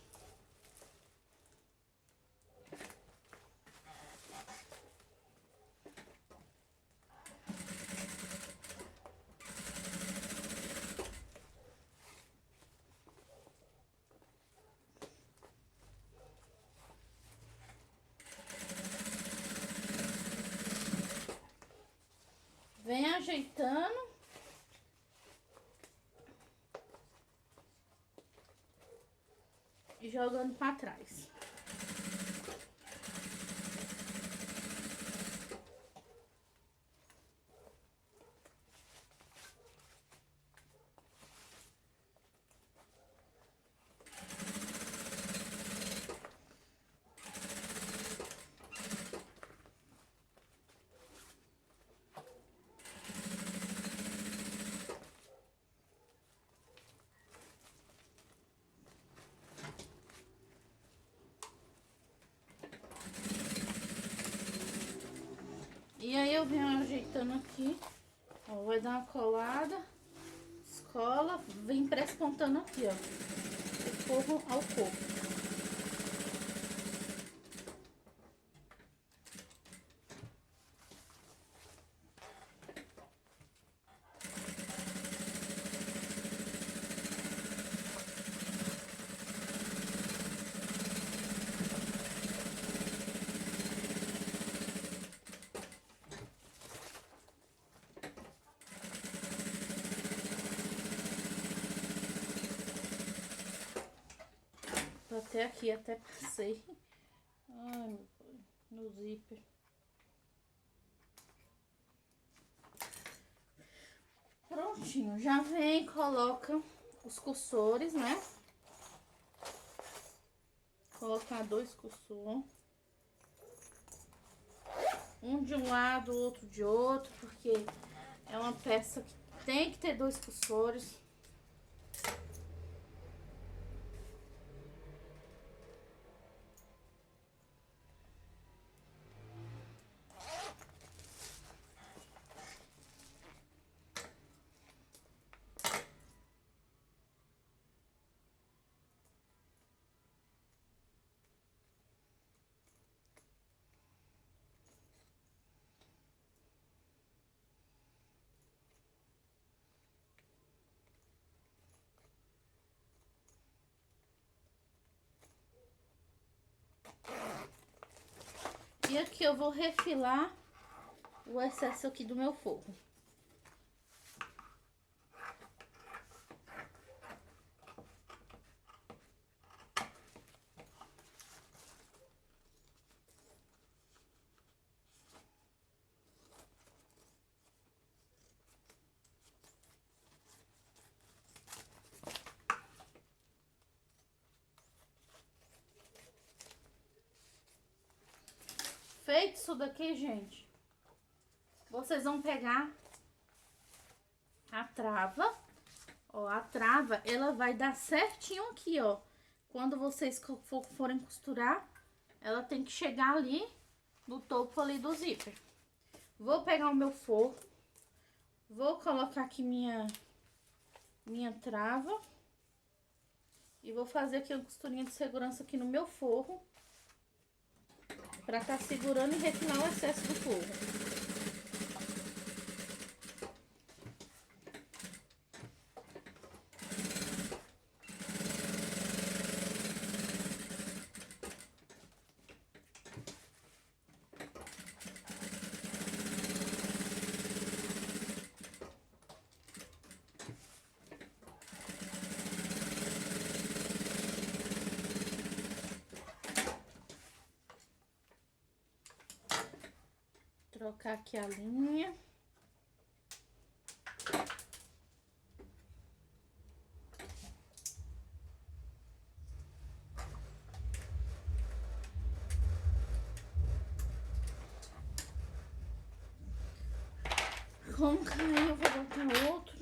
[SPEAKER 1] ajeitando. E jogando pra trás. E aí eu venho ajeitando aqui, ó, vai dar uma colada, escola, vem prespontando aqui, ó, o forro ao corpo. Até aqui, até passei. Ai, meu pai, no zíper. Prontinho, já vem, coloca os cursores, né? Colocar 2 cursores. Um de um lado, outro de outro, porque é uma peça que tem que ter 2 cursores. E aqui eu vou refilar o excesso aqui do meu forro. Feito isso daqui, gente, vocês vão pegar a trava, ó, a trava, ela vai dar certinho aqui, ó. Quando vocês forem costurar, ela tem que chegar ali no topo ali do zíper. Vou pegar o meu forro, vou colocar aqui minha trava e vou fazer aqui uma costurinha de segurança aqui no meu forro, pra tá segurando e refinar o excesso do forro. Trocar aqui a linha. Como caiu, eu vou botar outro.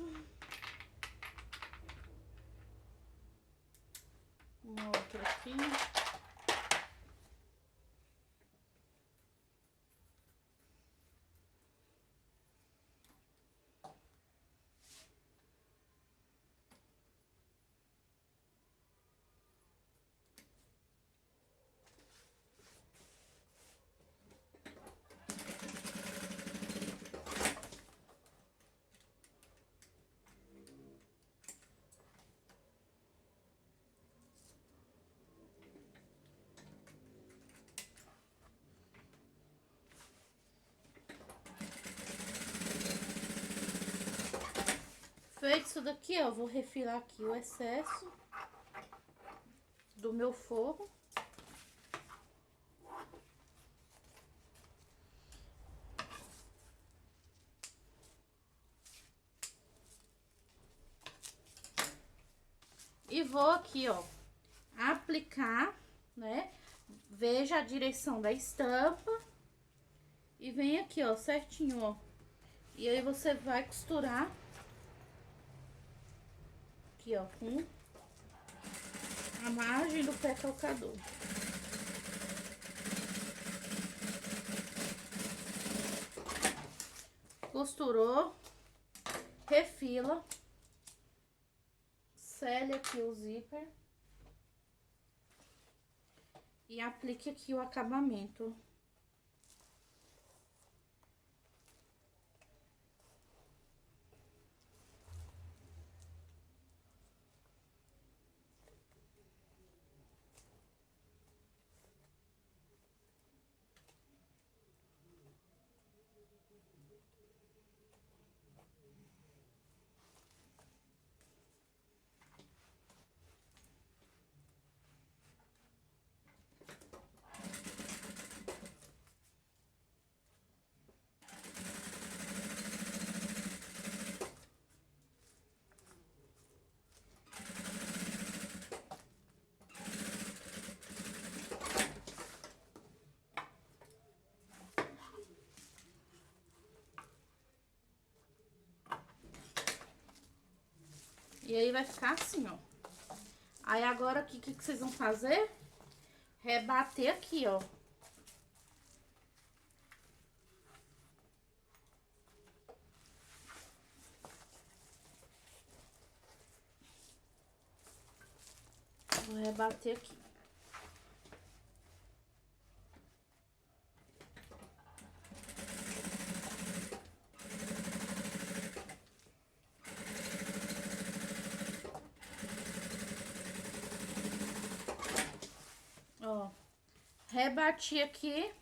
[SPEAKER 1] Outro aqui. Feito isso daqui, ó, vou refilar aqui o excesso do meu forro. E vou aqui, ó, aplicar, né? Veja a direção da estampa. E vem aqui, ó, certinho, ó. E aí você vai costurar. Aqui, ó, com a margem do pé calcador. Costurou. Refila. Sele aqui o zíper. E aplique aqui o acabamento. E aí vai ficar assim, ó. Aí agora aqui, o que vocês vão fazer? Rebater aqui, ó. Vou rebater aqui. Ó, rebati aqui,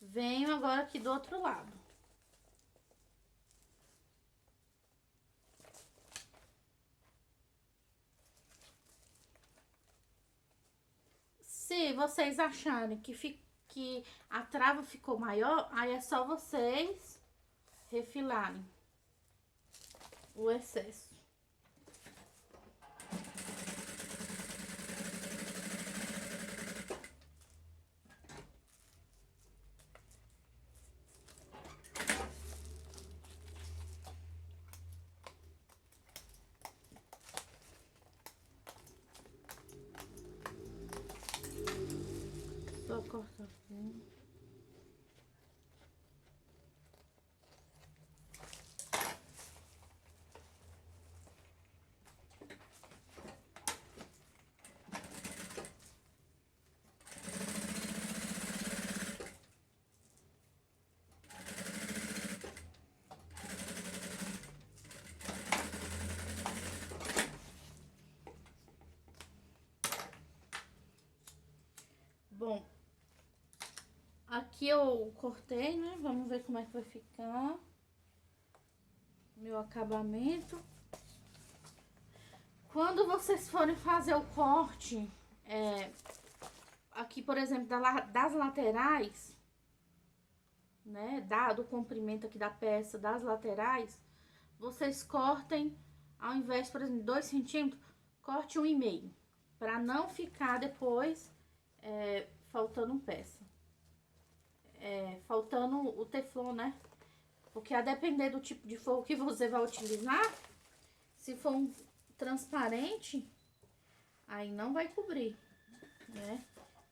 [SPEAKER 1] venho agora aqui do outro lado. Se vocês acharem que a trava ficou maior, aí é só vocês refilarem o excesso. Só cortar assim. Bom, aqui eu cortei, né? Vamos ver como é que vai ficar meu acabamento. Quando vocês forem fazer o corte, aqui, por exemplo, das laterais, né? Do comprimento aqui da peça, das laterais, vocês cortem, ao invés, por exemplo, 2 centímetros, corte 1,5, para não ficar depois faltando peça. Faltando o teflon, né? Porque a depender do tipo de forro que você vai utilizar, se for um transparente, aí não vai cobrir, né?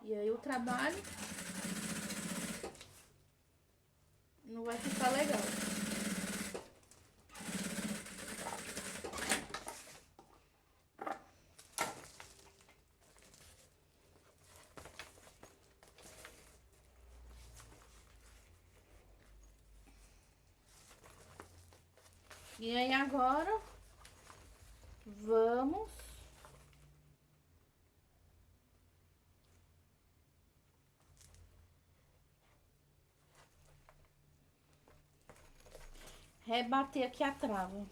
[SPEAKER 1] E aí o trabalho não vai ficar legal. E aí agora vamos rebater aqui a trava.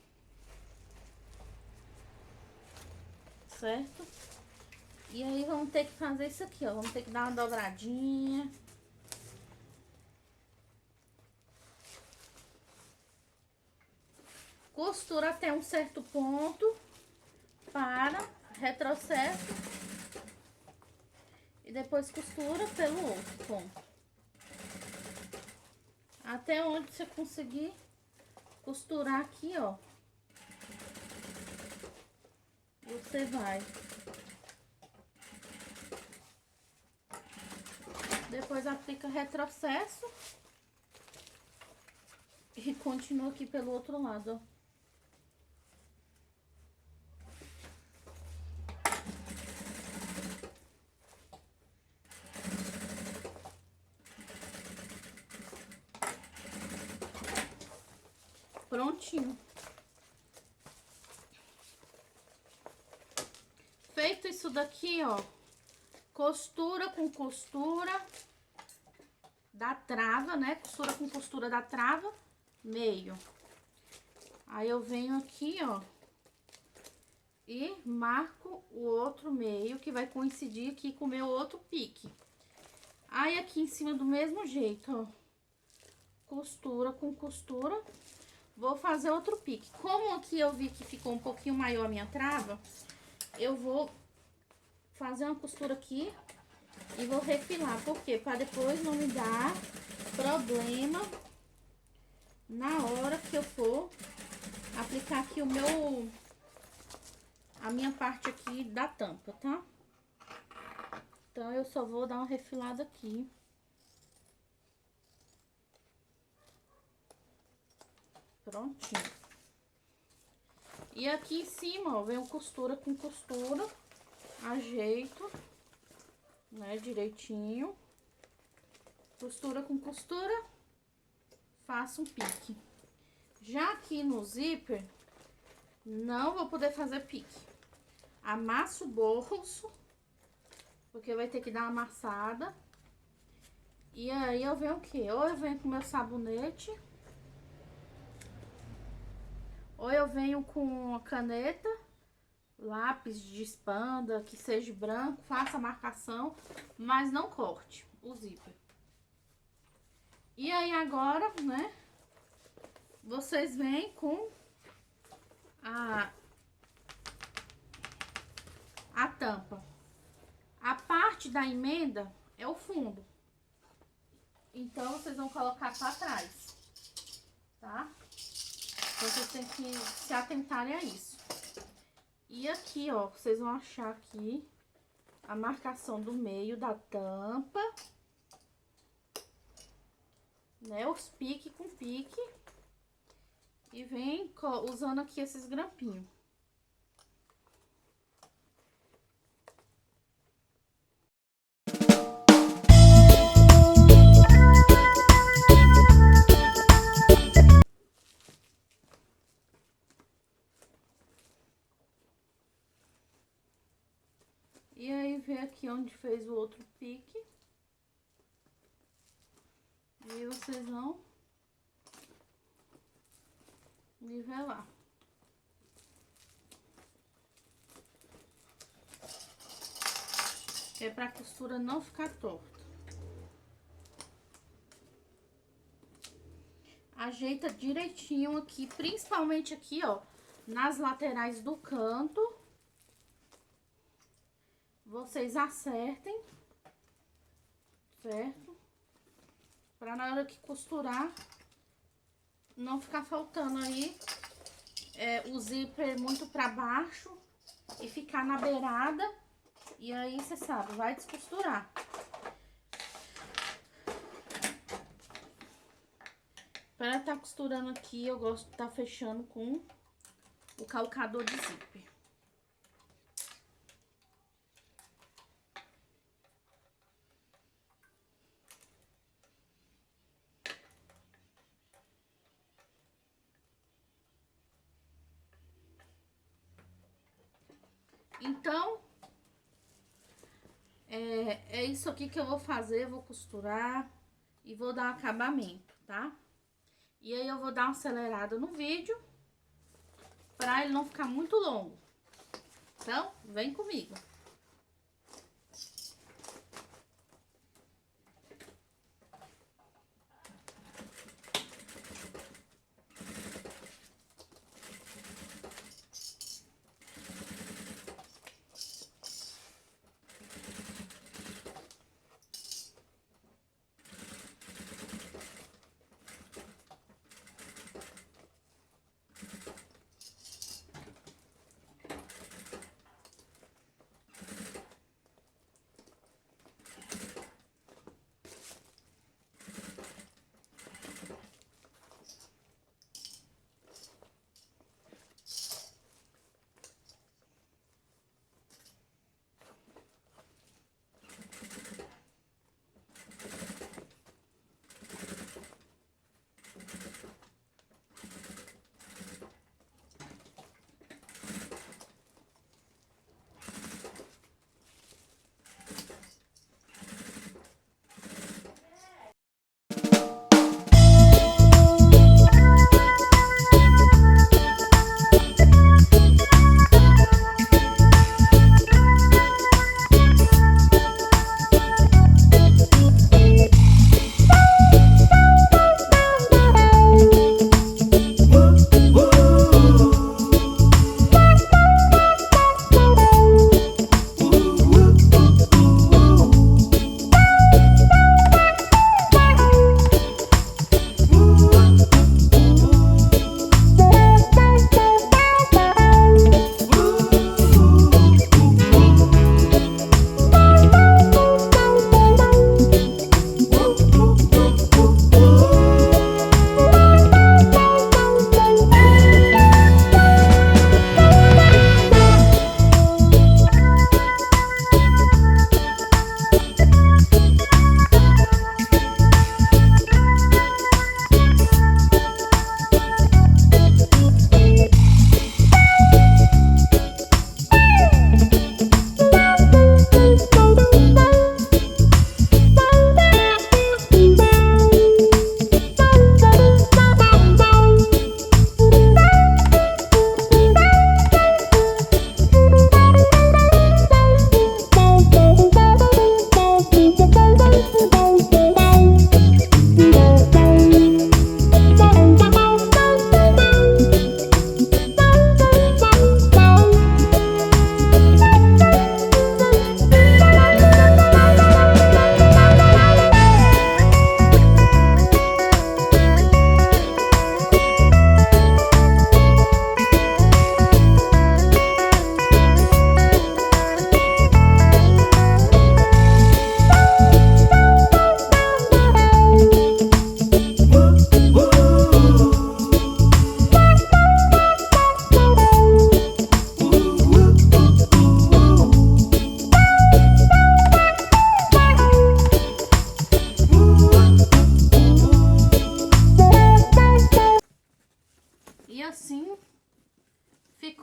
[SPEAKER 1] certo? E aí vamos ter que fazer isso aqui, ó, vamos ter que dar uma dobradinha. Costura até um certo ponto, para, retrocesso e depois costura pelo outro ponto. Até onde você conseguir costurar aqui, ó. Você vai. Depois aplica retrocesso e continua aqui pelo outro lado, ó. Prontinho. Feito isso daqui, ó, costura com costura da trava, né? Costura com costura da trava, meio. Aí eu venho aqui, ó, e marco o outro meio, que vai coincidir aqui com o meu outro pique. Aí aqui em cima do mesmo jeito, ó, costura com costura, vou fazer outro pique. Como aqui eu vi que ficou um pouquinho maior a minha trava, eu vou fazer uma costura aqui e vou refilar. Por quê? Para depois não me dar problema na hora que eu for aplicar aqui a minha parte aqui da tampa, tá? Então, eu só vou dar uma refilada aqui. Prontinho. E aqui em cima, ó, vem costura com costura, ajeito, né, direitinho. Costura com costura, faço um pique. Já aqui no zíper, não vou poder fazer pique. Amasso o bolso, porque vai ter que dar uma amassada. E aí eu venho o quê? Ou eu venho com meu sabonete, ou eu venho com a caneta, lápis de espanda, que seja branco, faça a marcação, mas não corte o zíper. E aí agora, né, vocês vêm com a tampa. A parte da emenda é o fundo. Então, vocês vão colocar pra trás, tá? Então, vocês têm que se atentarem a isso. E aqui, ó, vocês vão achar aqui a marcação do meio da tampa, né? Os pique com pique. E vem usando aqui esses grampinhos. E aí, vem aqui onde fez o outro pique. E aí, vocês vão nivelar. É pra costura não ficar torta. Ajeita direitinho aqui, principalmente aqui, ó, nas laterais do canto. Vocês acertem, certo? Pra na hora que costurar, não ficar faltando aí o zíper muito pra baixo e ficar na beirada. E aí, você sabe, vai descosturar. Para estar costurando aqui, eu gosto de estar fechando com o calcador de zíper. Então, é isso aqui que eu vou fazer, vou costurar e vou dar um acabamento, tá? E aí, eu vou dar uma acelerada no vídeo, pra ele não ficar muito longo. Então, vem comigo.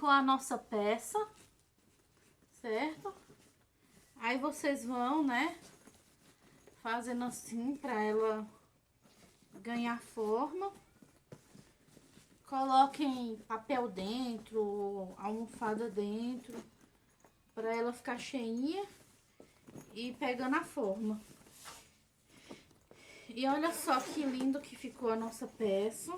[SPEAKER 1] ficou a nossa peça, certo? Aí vocês vão, né, fazendo assim pra ela ganhar forma. Coloquem papel dentro, almofada dentro, pra ela ficar cheinha e pegando a forma. E olha só que lindo que ficou a nossa peça.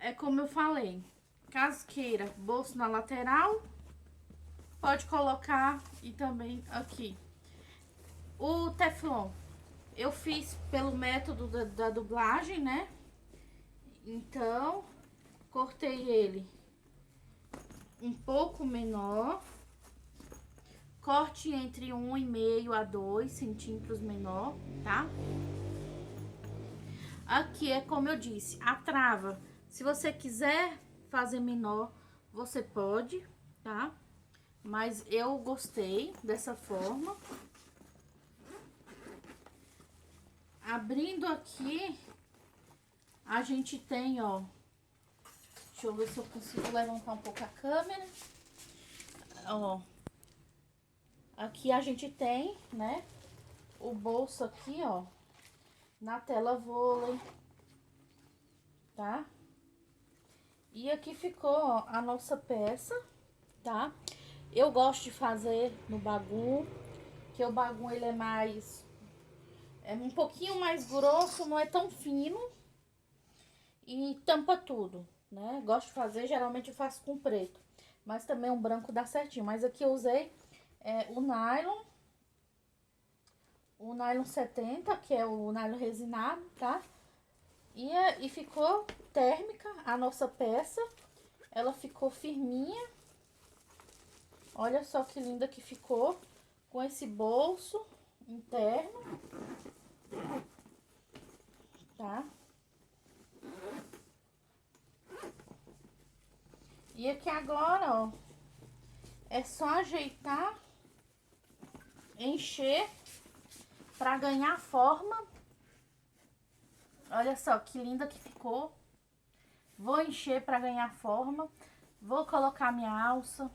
[SPEAKER 1] É como eu falei, caso queira bolso na lateral, pode colocar e também aqui. O teflon, eu fiz pelo método da dublagem, né? Então, cortei ele um pouco menor. Corte entre 1,5 a 2 centímetros menor, tá? Aqui é como eu disse, a trava. Se você quiser fazer menor, você pode, tá? Mas eu gostei dessa forma. Abrindo aqui, a gente tem, ó... Deixa eu ver se eu consigo levantar um pouco a câmera. Ó. Aqui a gente tem, né, o bolso aqui, ó. na tela vôlei, tá? E aqui ficou, ó, a nossa peça, tá? Eu gosto de fazer no bagum, que o bagum ele é um pouquinho mais grosso, não é tão fino e tampa tudo, né? Gosto de fazer, geralmente eu faço com preto, mas também um branco dá certinho. Mas aqui eu usei o nylon 70, que é o nylon resinado, tá? E ficou térmica a nossa peça, ela ficou firminha. Olha só que linda que ficou, com esse bolso interno, tá? E aqui agora, ó, é só ajeitar, encher pra ganhar forma. Olha só que linda que ficou. Vou encher pra ganhar forma. Vou colocar minha alça.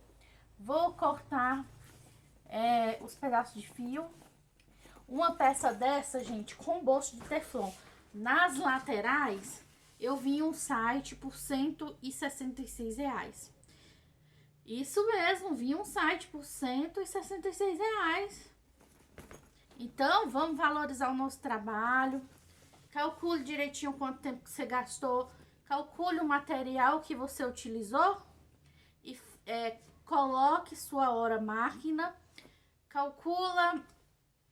[SPEAKER 1] Vou cortar os pedaços de fio. Uma peça dessa, gente, com bolso de teflon nas laterais, eu vi um site por R$166. Isso mesmo, vi um site por R$166. Então, vamos valorizar o nosso trabalho. Calcule direitinho quanto tempo que você gastou. Calcule o material que você utilizou. E coloque sua hora máquina. Calcula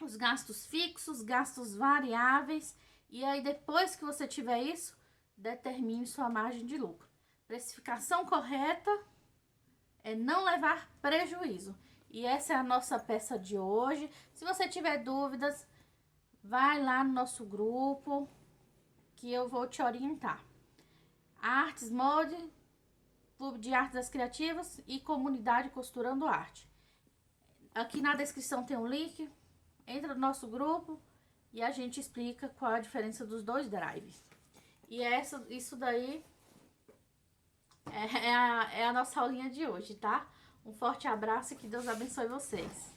[SPEAKER 1] os gastos fixos, gastos variáveis. E aí, depois que você tiver isso, determine sua margem de lucro. Precificação correta é não levar prejuízo. E essa é a nossa peça de hoje. Se você tiver dúvidas, vai lá no nosso grupo que eu vou te orientar. Artes Mode, Clube de Artes das Criativas e Comunidade Costurando Arte. Aqui na descrição tem um link. Entra no nosso grupo e a gente explica qual a diferença dos dois drives. E isso daí é a nossa aulinha de hoje, tá? Um forte abraço e que Deus abençoe vocês.